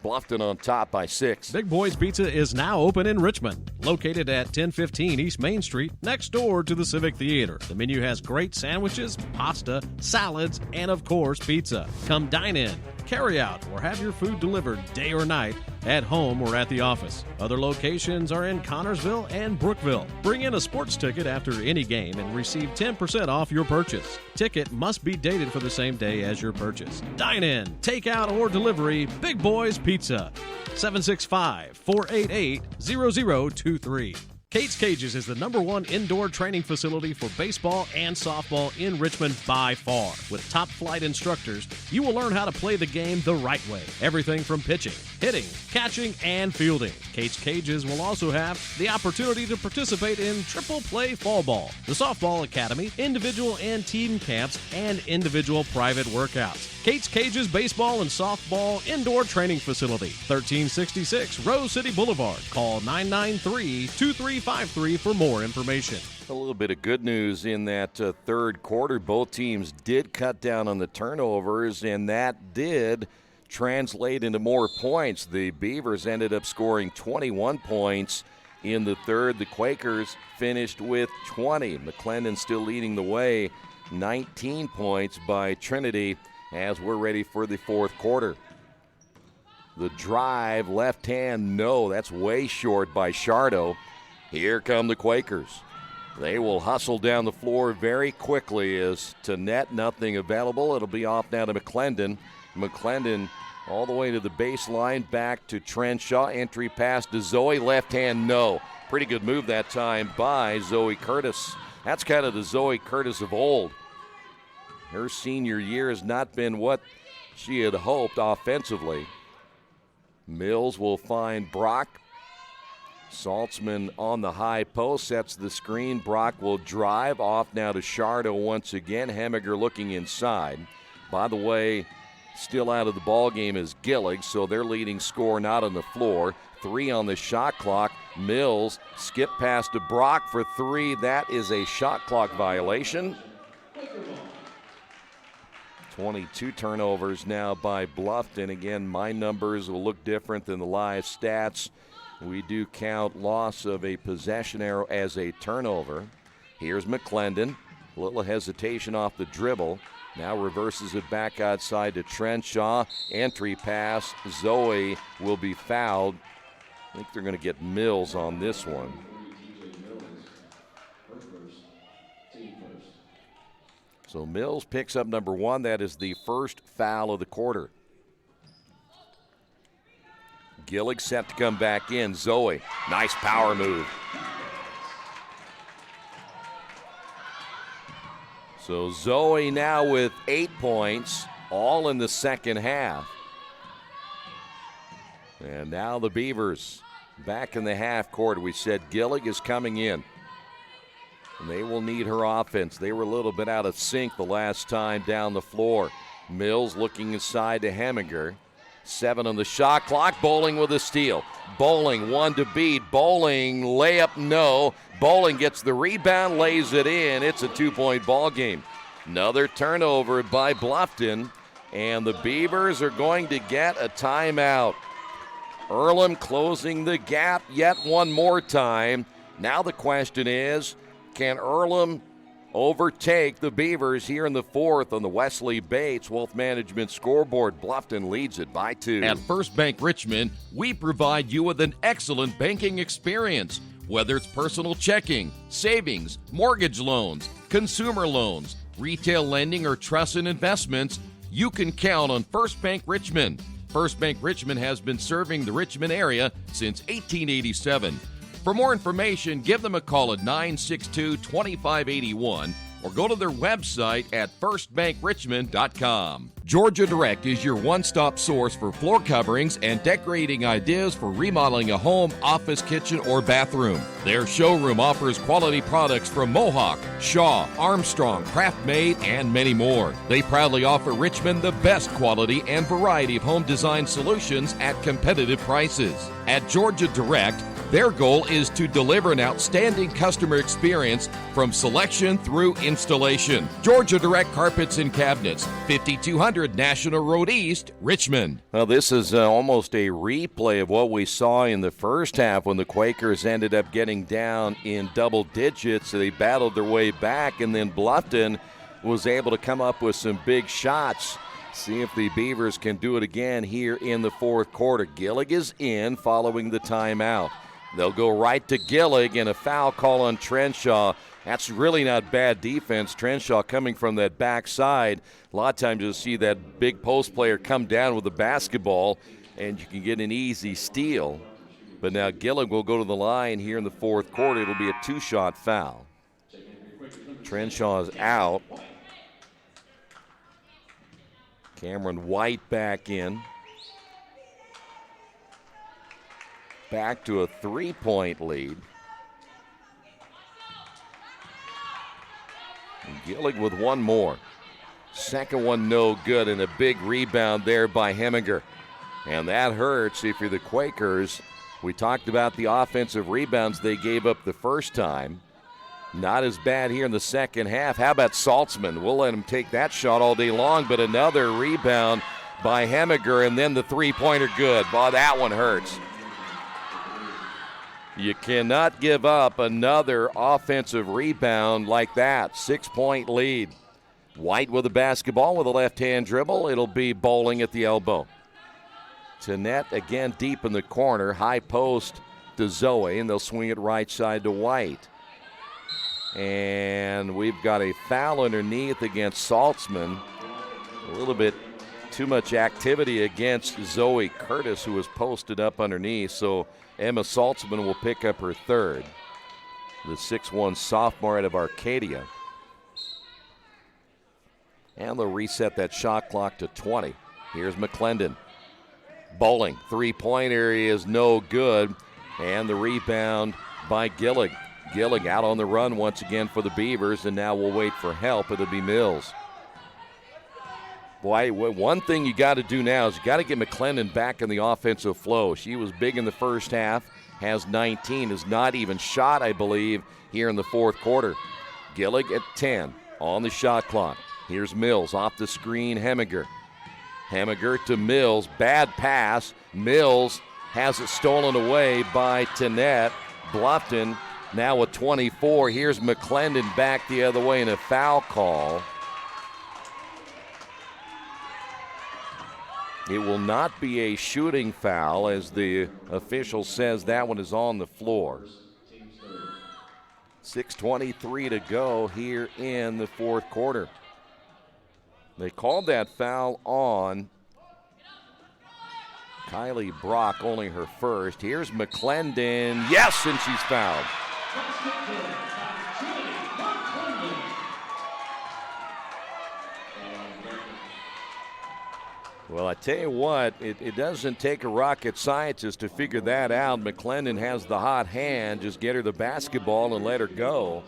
Bluffton on top by 6. Big Boys Pizza is now open in Richmond, located at 1015 East Main Street, next door to the Civic Theater. The menu has great sandwiches, pasta, salads, and of course, pizza. Come dine in, carry out, or have your food delivered day or night, at home or at the office. Other locations are in Connorsville and Brookville. Bring in a sports ticket after any game and receive 10% off your purchase. Ticket must be dated for the same day as your purchase. Dine in, take out, or delivery, Big Boys Pizza. 765-488-0023. Kate's Cages is the #1 indoor training facility for baseball and softball in Richmond by far. With top flight instructors, you will learn how to play the game the right way. Everything from pitching, hitting, catching, and fielding. Kate's Cages will also have the opportunity to participate in triple play fall ball, the softball academy, individual and team camps, and individual private workouts. Kate's Cages Baseball and Softball Indoor Training Facility, 1366 Rose City Boulevard. Call 993-2353 for more information. A little bit of good news in that third quarter. Both teams did cut down on the turnovers, and that did translate into more points. The Beavers ended up scoring 21 points in the third. The Quakers finished with 20. McClendon still leading the way, 19 points by Trinity, as we're ready for the fourth quarter. The drive, left hand, no, that's way short by Shardo. Here come the Quakers. They will hustle down the floor very quickly as to net, nothing available. It'll be off now to McClendon. McClendon all the way to the baseline, back to Trenshaw. Entry pass to Zoe, left hand, no. Pretty good move that time by Zoe Curtis. That's kind of the Zoe Curtis of old. Her senior year has not been what she had hoped offensively. Mills will find Brock. Saltzman on the high post, sets the screen. Brock will drive off now to Shardo once again. Hemiger looking inside. By the way, still out of the ball game is Gillig, so their leading scorer not on the floor. 3 on the shot clock. Mills skip pass to Brock for 3. That is a shot clock violation. 22 turnovers now by Bluffton. Again, my numbers will look different than the live stats. We do count loss of a possession arrow as a turnover. Here's McClendon. A little hesitation off the dribble. Now reverses it back outside to Trenshaw. Entry pass. Zoe will be fouled. I think they're going to get Mills on this one. So Mills picks up number 1. That is the first foul of the quarter. Gillig set to come back in. Zoe, nice power move. So Zoe now with 8 points, all in the second half. And now the Beavers back in the half court. We said Gillig is coming in. And they will need her offense. They were a little bit out of sync the last time down the floor. Mills looking inside to Hemiger. 7 on the shot clock. Bowling with a steal. Bowling, 1 to beat. Bowling, layup, no. Bowling gets the rebound, lays it in. It's a 2-point ball game. Another turnover by Bluffton, and the Beavers are going to get a timeout. Earlham closing the gap yet one more time. Now the question is, can Earlham overtake the Beavers here in the fourth on the Wesley Bates Wealth Management scoreboard? Bluffton leads it by 2. At First Bank Richmond, we provide you with an excellent banking experience. Whether it's personal checking, savings, mortgage loans, consumer loans, retail lending, or trust and investments, you can count on First Bank Richmond. First Bank Richmond has been serving the Richmond area since 1887. For more information, give them a call at 962-2581 or go to their website at firstbankrichmond.com. Georgia Direct is your one-stop source for floor coverings and decorating ideas for remodeling a home, office, kitchen, or bathroom. Their showroom offers quality products from Mohawk, Shaw, Armstrong, Craft-Made, and many more. They proudly offer Richmond the best quality and variety of home design solutions at competitive prices. At Georgia Direct, their goal is to deliver an outstanding customer experience from selection through installation. Georgia Direct Carpets and Cabinets, 5200 National Road East, Richmond. Well, this is almost a replay of what we saw in the first half when the Quakers ended up getting down in double digits. They battled their way back, and then Bluffton was able to come up with some big shots. See if the Beavers can do it again here in the fourth quarter. Gillig is in following the timeout. They'll go right to Gillig, and a foul call on Trenshaw. That's really not bad defense. Trenshaw coming from that backside. A lot of times you'll see that big post player come down with the basketball, and you can get an easy steal. But now Gillig will go to the line here in the fourth quarter. It'll be a 2-shot foul. Trenshaw is out. Cameron White back in. Back to a 3-point lead. And Gillig with one more. Second one no good, and a big rebound there by Heminger. And that hurts if you're the Quakers. We talked about the offensive rebounds they gave up the first time. Not as bad here in the second half. How about Saltzman? We'll let him take that shot all day long, but another rebound by Heminger, and then the three-pointer good. Boy, that one hurts. You cannot give up another offensive rebound like that. 6-point lead. White with the basketball with a left-hand dribble. It'll be Bowling at the elbow. To net again deep in the corner. High post to Zoe, and they'll swing it right side to White. And we've got a foul underneath against Saltzman. A little bit too much activity against Zoe Curtis, who was posted up underneath. So Emma Saltzman will pick up her third. The 6'1 sophomore out of Arcadia. And they'll reset that shot clock to 20. Here's McClendon. Bowling. Three-pointer is no good. And the rebound by Gillig. Gillig out on the run once again for the Beavers, and now we'll wait for help. It'll be Mills. Boy, one thing you got to do now is you got to get McClendon back in the offensive flow. She was big in the first half, has 19, is not even shot, I believe, here in the fourth quarter. Gillig at 10 on the shot clock. Here's Mills off the screen, Heminger. Heminger to Mills, bad pass. Mills has it stolen away by Tanette. Bluffton now with 24. Here's McClendon back the other way in a foul call. It will not be a shooting foul, as the official says that one is on the floor. 6:23 to go here in the fourth quarter. They called that foul on Kylie Brock, only her first. Here's McClendon. Yes, and she's fouled. Well, I tell you what, it doesn't take a rocket scientist to figure that out. McClendon has the hot hand. Just get her the basketball and let her go.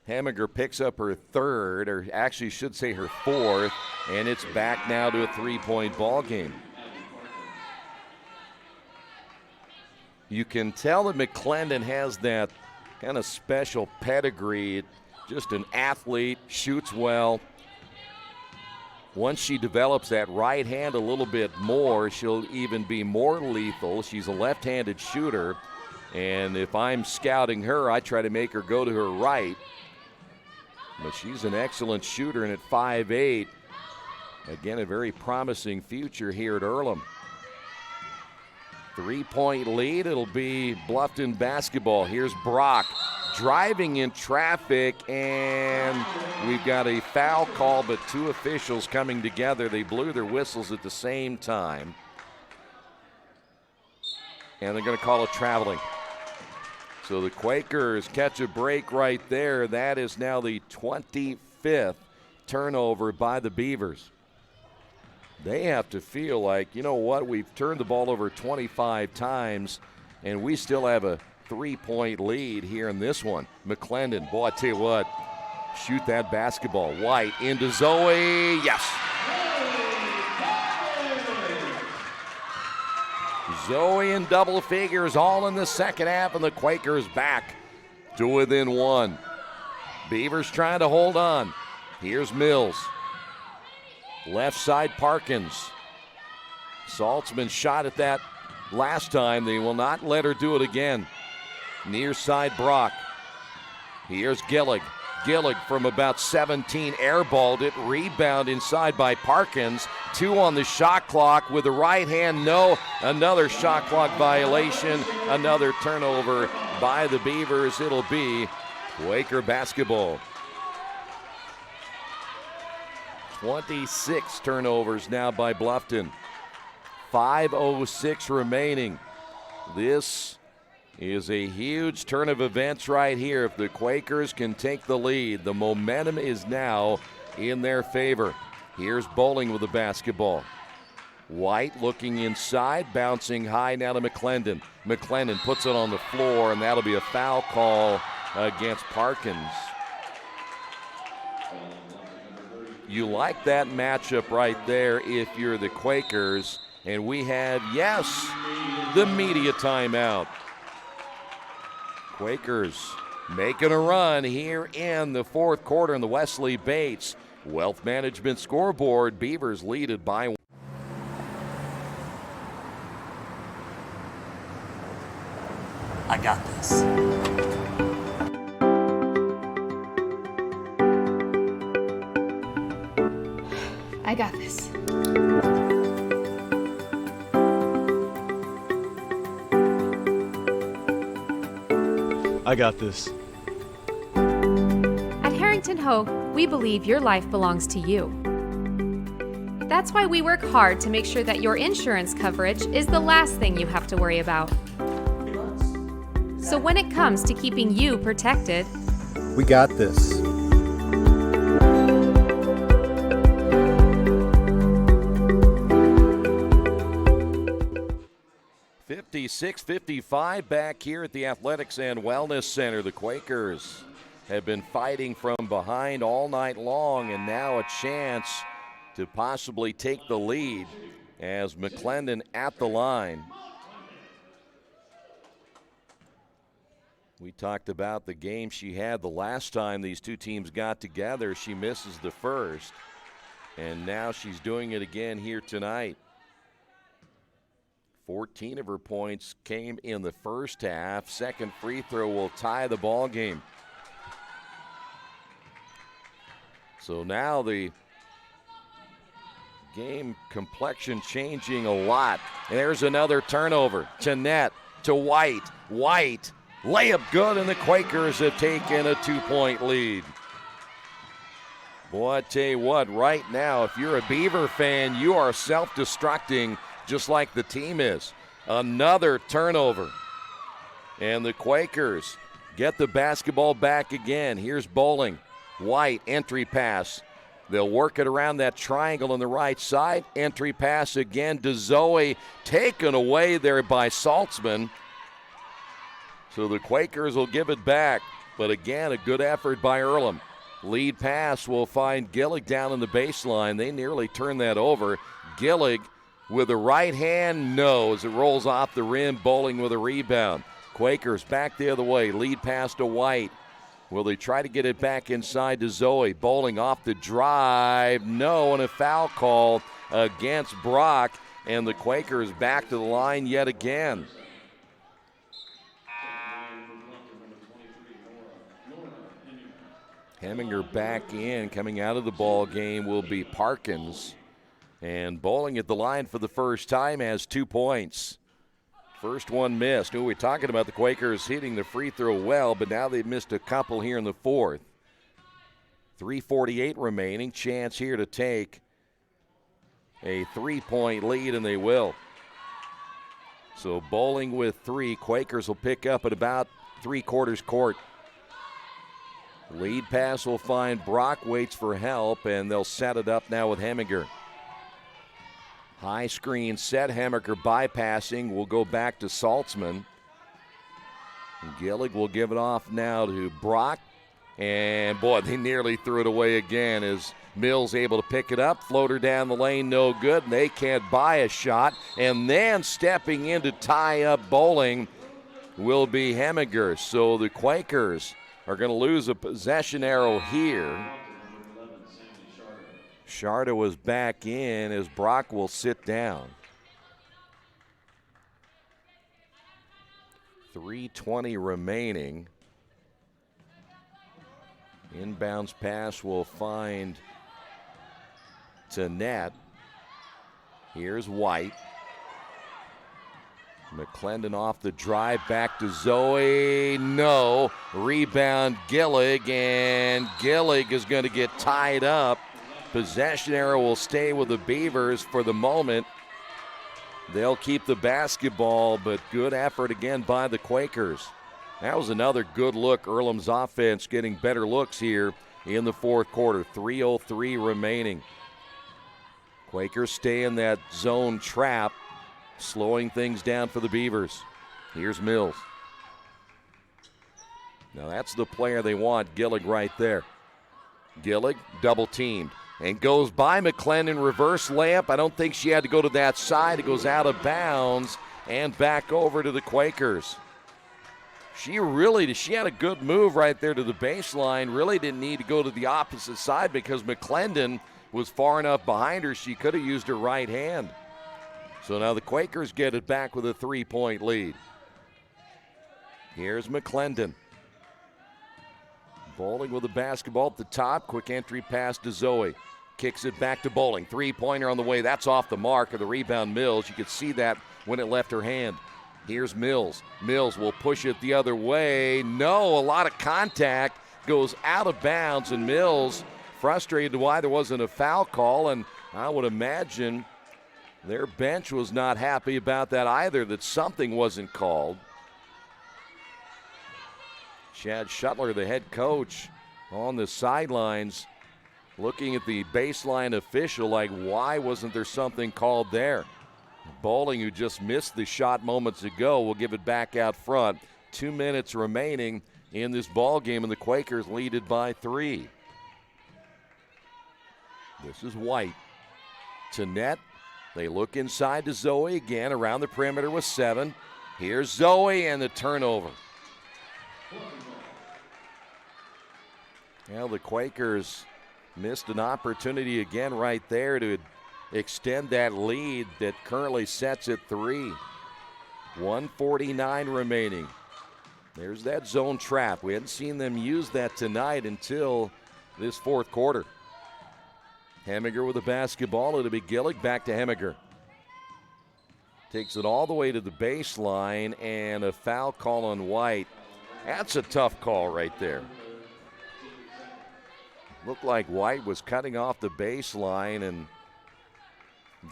Heminger picks up her third, or actually should say her fourth, and it's back now to a three-point ball game. You can tell that McClendon has that kind of special pedigree. Just an athlete, shoots well. once she develops that right hand a little bit more, she'll even be more lethal. She's a left-handed shooter, and if I'm scouting her, I try to make her go to her right. But she's an excellent shooter, and at 5'8", again, a very promising future here at Earlham. 3-point lead. It'll be Bluffton basketball. Here's Brock driving in traffic, and we've got a foul call, but two officials coming together. They blew their whistles at the same time, and they're going to call it traveling. So the Quakers catch a break right there. That is now the 25th turnover by the Beavers. They have to feel like, you know what, we've turned the ball over 25 times, and we still have a 3-point lead here in this one. McClendon, boy, I tell you what, shoot that basketball. White into Zoe, yes. Zoe in double figures all in the second half, and the Quakers back to within one. Beavers trying to hold on. Here's Mills. Left side, Parkins. Saltzman shot at that last time. They will not let her do it again. Near side, Brock. Here's Gillig. Gillig from about 17 airballed it. Rebound inside by Parkins. 2 on the shot clock with the right hand. No. Another shot clock violation. Another turnover by the Beavers. It'll be Quaker basketball. 26 turnovers now by Bluffton. 5:06 remaining. This is a huge turn of events right here. If the Quakers can take the lead, the momentum is now in their favor. Here's Bowling with the basketball. White looking inside, bouncing high now to McClendon. McClendon puts it on the floor, and that'll be a foul call against Parkins. You like that matchup right there if you're the Quakers. And we have, yes, the media timeout. Quakers making a run here in the fourth quarter in the Wesley Bates Wealth Management scoreboard. Beavers lead it by 1. I got this. I got this. I got this. At Harrington Hope, we believe your life belongs to you. That's why we work hard to make sure that your insurance coverage is the last thing you have to worry about. So when it comes to keeping you protected, We got this. .56-55 back here at the Athletics and Wellness Center. The Quakers have been fighting from behind all night long, and now a chance to possibly take the lead as McClendon at the line. We talked about the game she had the last time these two teams got together. She misses the first, and now she's doing it again here tonight. 14 of her points came in the first half. Second free throw will tie the ball game. So now the game complexion changing a lot. And there's another turnover to Net, to White. White, layup good, and the Quakers have taken a 2-point lead. Boy, I tell you what, right now, if you're a Beaver fan, you are self-destructing just like the team is. Another turnover. And the Quakers get the basketball back again. Here's Bowling. White, entry pass. They'll work it around that triangle on the right side. Entry pass again to Zoe. Taken away there by Saltzman. So the Quakers will give it back. But again, a good effort by Earlham. Lead pass will find Gillig down in the baseline. They nearly turn that over. Gillig with a right hand, no, as it rolls off the rim. Bowling with a rebound. Quakers back the other way. Lead pass to White. Will they try to get it back inside to Zoe? Bowling off the drive. No, and a foul call against Brock. And the Quakers back to the line yet again. Heminger back in. Coming out of the ball game will be Parkins. And bowling at the line for the first time has 2 points. First one missed. We're talking about the Quakers hitting the free throw well, but now they've missed a couple here in the fourth. 3:48 remaining. Chance here to take a 3-point lead, and they will. So bowling with 3. Quakers will pick up at about 3/4 court. Lead pass will find Brock, waits for help, and they'll set it up now with Heminger. High screen set, Heminger bypassing, will go back to Saltzman. Gillig will give it off now to Brock. And boy, they nearly threw it away again as Mills able to pick it up. Floater down the lane, no good. And they can't buy a shot. And then stepping in to tie up bowling will be Heminger. So the Quakers are going to lose a possession arrow here. Sharda was back in as Brock will sit down. 3:20 remaining. Inbounds pass will find to net. Here's White. McClendon off the drive, back to Zoe. No. Rebound Gillig, and Gillig is going to get tied up. Possession arrow will stay with the Beavers for the moment. They'll keep the basketball, but good effort again by the Quakers. That was another good look. Earlham's offense getting better looks here in the fourth quarter. 3:03 remaining. Quakers stay in that zone trap, slowing things down for the Beavers. Here's Mills. Now that's the player they want, Gillig right there. Gillig double teamed and goes by McClendon, reverse layup. I don't think she had to go to that side. It goes out of bounds and back over to the Quakers. She had a good move right there to the baseline. Really didn't need to go to the opposite side because McClendon was far enough behind her. She could have used her right hand. So now the Quakers get it back with a 3-point lead. Here's McClendon. Bowling with the basketball at the top. Quick entry pass to Zoe. Kicks it back to Bowling. 3-pointer on the way. That's off the mark of the rebound Mills. You could see that when it left her hand. Here's Mills. Mills will push it the other way. No, a lot of contact. Goes out of bounds, and Mills frustrated why there wasn't a foul call, and I would imagine their bench was not happy about that either, that something wasn't called. Chad Shuttler, the head coach, on the sidelines looking at the baseline official like, why wasn't there something called there? Bowling, who just missed the shot moments ago, will give it back out front. 2 minutes remaining in this ball game, and the Quakers lead it by 3. This is White to net. They look inside to Zoe again, around the perimeter with 7. Here's Zoe and the turnover. Well, the Quakers missed an opportunity again right there to extend that lead that currently sets at 3. 1:49 remaining. There's that zone trap. We hadn't seen them use that tonight until this fourth quarter. Heminger with the basketball. It'll be Gillig, back to Heminger. Takes it all the way to the baseline, and a foul call on White. That's a tough call right there. Looked like White was cutting off the baseline and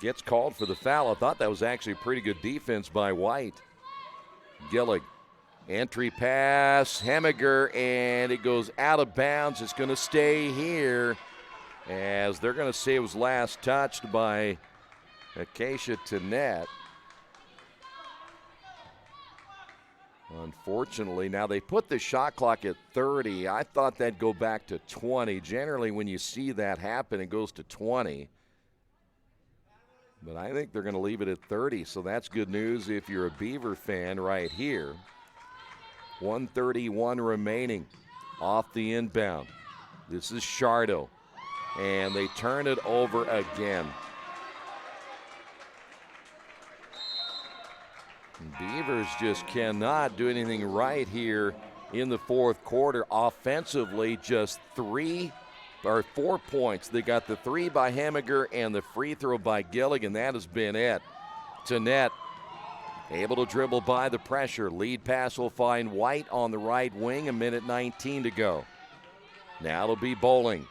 gets called for the foul. I thought that was actually pretty good defense by White. Gillig, entry pass, Heminger, and it goes out of bounds. It's going to stay here, as they're going to say it was last touched by Acacia Tenet. Unfortunately, now they put the shot clock at 30. I thought that'd go back to 20. Generally, when you see that happen, it goes to 20. But I think they're going to leave it at 30, so that's good news if you're a Beaver fan right here. 1:31 remaining. off the inbound. This is Shardo, and they turn it over again. Beavers just cannot do anything right here in the fourth quarter. Offensively, just 4 points. They got the 3 by Heminger and the free throw by Gillig, and that has been it. Tanette able to dribble by the pressure. Lead pass will find White on the right wing. 1:19 to go. Now it'll be Bowling.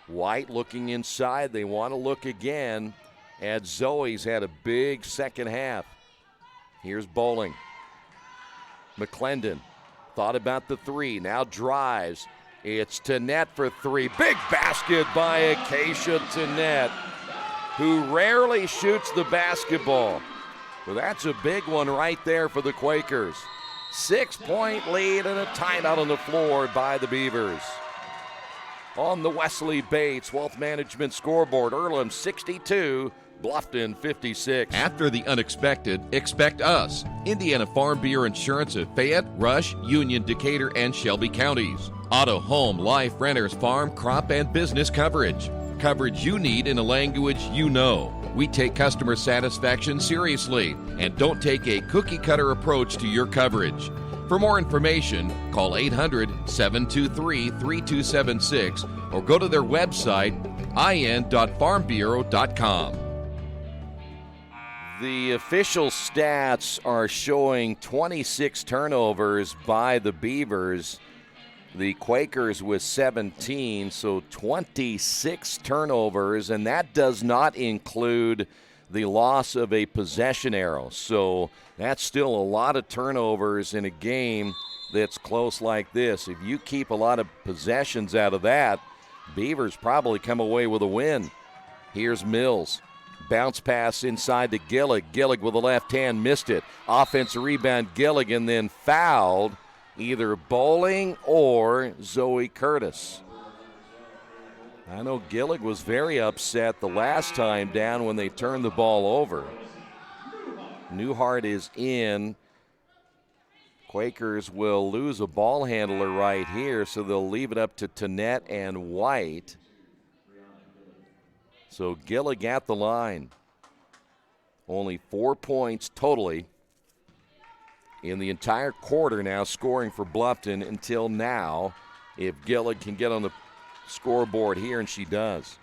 White looking inside. They want to look again at Zoe's had a big second half. Here's Bowling. McClendon thought about the 3. Now drives. It's Tanette for 3. Big basket by Acacia Tanette, who rarely shoots the basketball. Well, that's a big one right there for the Quakers. 6-point lead and a timeout on the floor by the Beavers. On the Wesley Bates Wealth Management scoreboard, Earlham 62, Bluffton 56. After the unexpected, expect us. Indiana Farm Bureau Insurance of Fayette, Rush, Union, Decatur, and Shelby counties. Auto, home, life, renters, farm, crop, and business coverage. Coverage you need in a language you know. We take customer satisfaction seriously and don't take a cookie-cutter approach to your coverage. For more information, call 800-723-3276 or go to their website, in.farmbureau.com. The official stats are showing 26 turnovers by the Beavers. The Quakers with 17, so 26 turnovers, and that does not include the loss of a possession arrow. So that's still a lot of turnovers in a game that's close like this. If you keep a lot of possessions out of that, Beavers probably come away with a win. Here's Mills. Bounce pass inside to Gillig. Gillig with the left hand missed it. Offensive rebound, Gillig, and then fouled either Bowling or Zoe Curtis. I know Gillig was very upset the last time down when they turned the ball over. Newhart is in. Quakers will lose a ball handler right here, so they'll leave it up to Tanette and White. So Gillig at the line. Only 4 points totally in the entire quarter now scoring for Bluffton until now. If Gillig can get on the scoreboard here, and she does.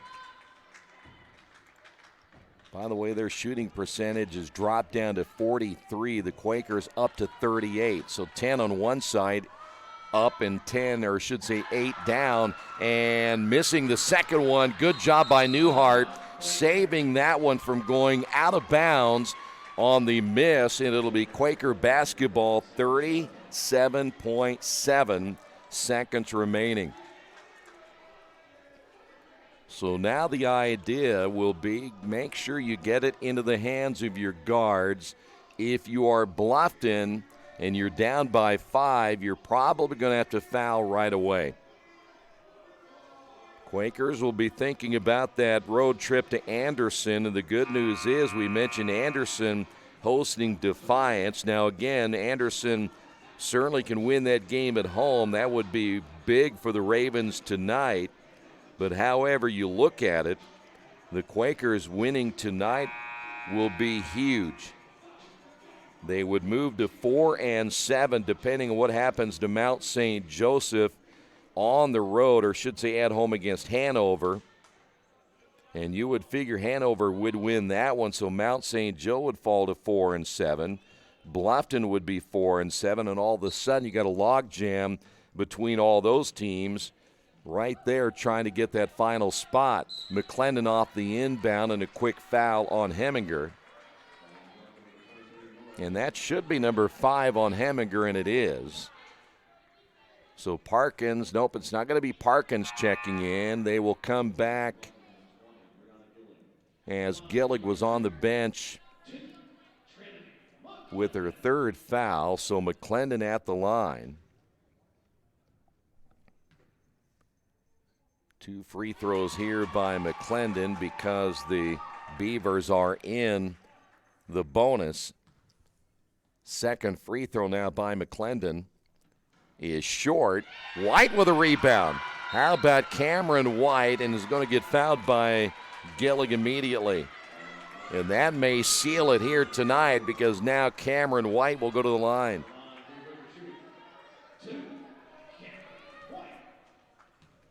By the way, their shooting percentage has dropped down to 43. The Quakers up to 38. So 10 on one side, up, and 10, or I should say 8 down, and missing the second one. Good job by Newhart, saving that one from going out of bounds on the miss, and it'll be Quaker basketball, 37.7 seconds remaining. So now the idea will be make sure you get it into the hands of your guards. If you are Bluffton and you're down by 5, you're probably going to have to foul right away. Quakers will be thinking about that road trip to Anderson, and the good news is we mentioned Anderson hosting Defiance. Now again, Anderson certainly can win that game at home. That would be big for the Ravens tonight. But however you look at it, the Quakers winning tonight will be huge. They would move to 4-7 depending on what happens to Mount St. Joseph on the road, or should say at home against Hanover. And you would figure Hanover would win that one, so Mount St. Joe would fall to 4-7. Bluffton would be 4-7, and all of a sudden you got a log jam between all those teams right there trying to get that final spot. McClendon off the inbound and a quick foul on Heminger. And that should be number 5 on Heminger, and it is. So Parkins, nope, it's not going to be Parkins checking in. They will come back as Gillig was on the bench with her third foul. So McClendon at the line. 2 free throws here by McClendon because the Beavers are in the bonus. Second free throw now by McClendon. is short. White with a rebound. How about Cameron White, and is going to get fouled by Gillig immediately. And that may seal it here tonight because now Cameron White will go to the line.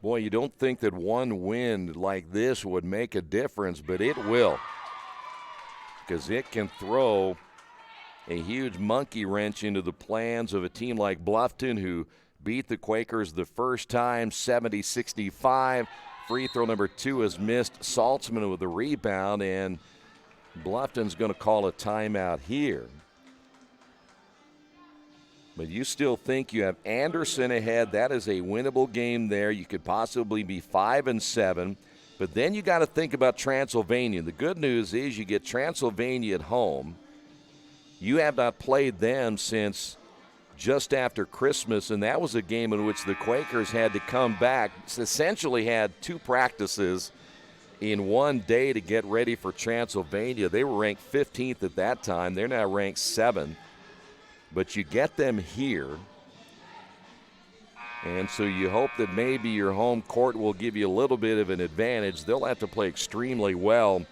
Boy, you don't think that one win like this would make a difference, but it will. Because it can throw a huge monkey wrench into the plans of a team like Bluffton, who beat the Quakers the first time, 70-65. Free throw number 2 is missed. Saltzman with the rebound, and Bluffton's going to call a timeout here. But you still think you have Anderson ahead. That is a winnable game there. You could possibly be 5-7. But then you got to think about Transylvania. The good news is you get Transylvania at home. You have not played them since just after Christmas, and that was a game in which the Quakers had to come back. Essentially had 2 practices in one day to get ready for Transylvania. They were ranked 15th at that time. They're now ranked 7th. But you get them here, and so you hope that maybe your home court will give you a little bit of an advantage. They'll have to play extremely well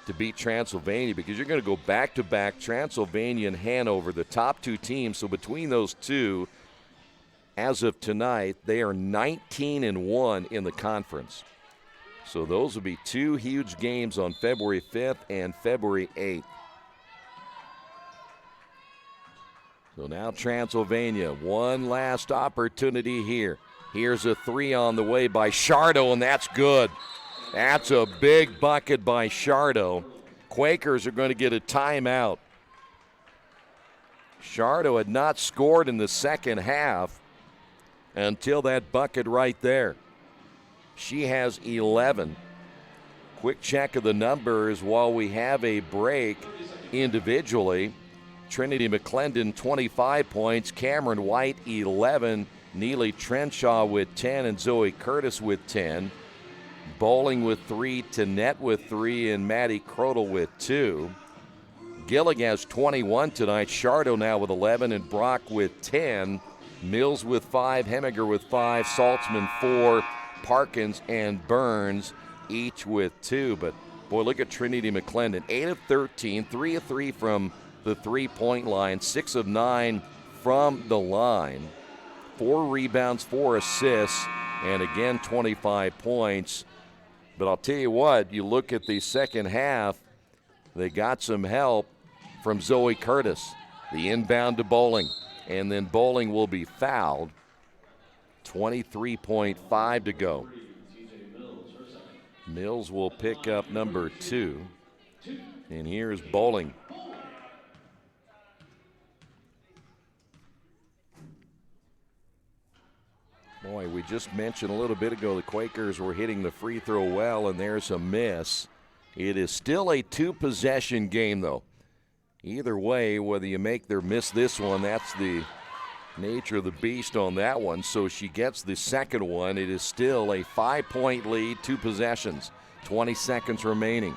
to beat Transylvania because you're going to go back-to-back, Transylvania and Hanover, the top 2 teams. So between those two, as of tonight, they are 19-1 in the conference. So those will be 2 huge games on February 5th and February 8th. So now Transylvania, one last opportunity here. Here's a 3 on the way by Shardo, and that's good. That's a big bucket by Shardo. Quakers are going to get a timeout. Shardo had not scored in the second half until that bucket right there. She has 11. Quick check of the numbers while we have a break individually. Trinity McClendon, 25 points. Cameron White, 11. Neely Trenshaw with 10 and Zoe Curtis with 10. Bowling with 3, Tanette with 3, and Maddie Crodel with 2. Gillig has 21 tonight. Shardo now with 11, and Brock with 10. Mills with 5, Hemiger with 5, Saltzman 4, Parkins and Burns each with 2. But, boy, look at Trinity McClendon. 8 of 13, 3 of 3 from the three-point line, 6 of 9 from the line. 4 rebounds, 4 assists, and again 25 points. But I'll tell you what, you look at the second half, they got some help from Zoe Curtis. The inbound to Bowling, and then Bowling will be fouled. 23.5 to go. Mills will pick up number 2. And here's Bowling. Boy, we just mentioned a little bit ago the Quakers were hitting the free throw well, and there's a miss. It is still a 2-possession game, though. Either way, whether you make or miss this one, that's the nature of the beast on that one. So she gets the second one. It is still a 5-point lead, 2 possessions, 20 seconds remaining.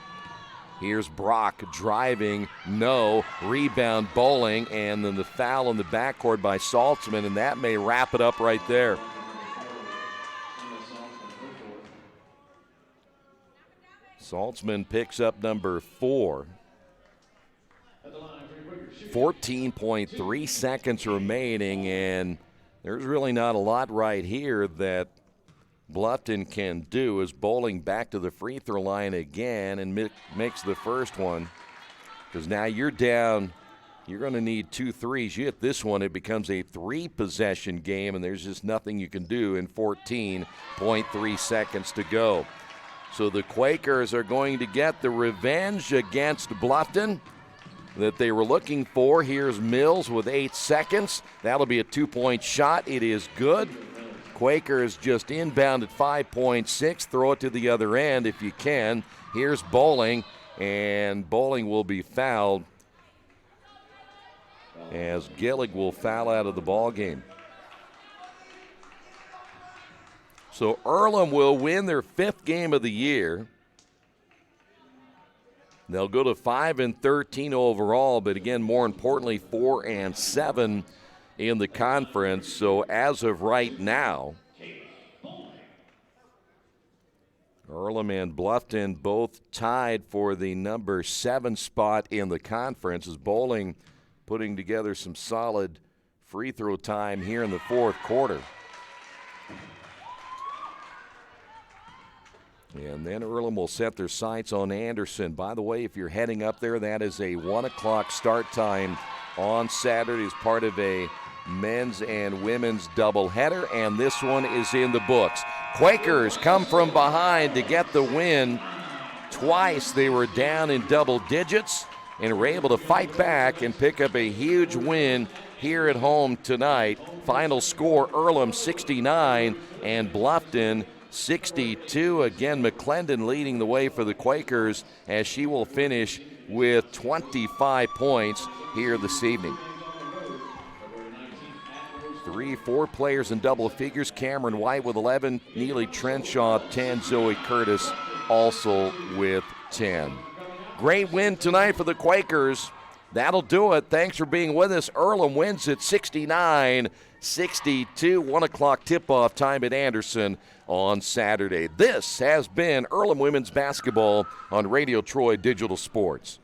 Here's Brock driving, no, rebound Bowling, and then the foul in the backcourt by Saltzman, and that may wrap it up right there. Saltzman picks up number 4. 14.3 seconds remaining, and there's really not a lot right here that Bluffton can do as Bowling back to the free throw line again and makes the first one. Because now you're down, you're going to need 2 threes. You hit this one, it becomes a 3-possession game, and there's just nothing you can do in 14.3 seconds to go. So the Quakers are going to get the revenge against Bluffton that they were looking for. Here's Mills with 8 seconds. That'll be a 2-point shot. It is good. Quakers just inbound at 5.6. Throw it to the other end if you can. Here's Bowling, and Bowling will be fouled as Gillig will foul out of the ball game. So Earlham will win their 5th game of the year. They'll go to 5-13 overall, but again, more importantly, 4-7 in the conference. So as of right now, Earlham and Bluffton both tied for the number 7 spot in the conference, as Bowling putting together some solid free throw time here in the fourth quarter. And then Earlham will set their sights on Anderson. By the way, if you're heading up there, that is a 1 o'clock start time on Saturday as part of a men's and women's doubleheader, and this one is in the books. Quakers come from behind to get the win. Twice they were down in double digits and were able to fight back and pick up a huge win here at home tonight. Final score, Earlham 69 and Bluffton 62. Again, McClendon leading the way for the Quakers as she will finish with 25 points here this evening. 3-4 players in double figures. Cameron White with 11, Neely Trenshaw 10, Zoe Curtis also with 10. Great win tonight for the Quakers. That'll do it. Thanks for being with us. Earlham wins at 69-62. 1 o'clock tip-off time at Anderson on Saturday. This has been Earlham Women's Basketball on Radio Troy Digital Sports.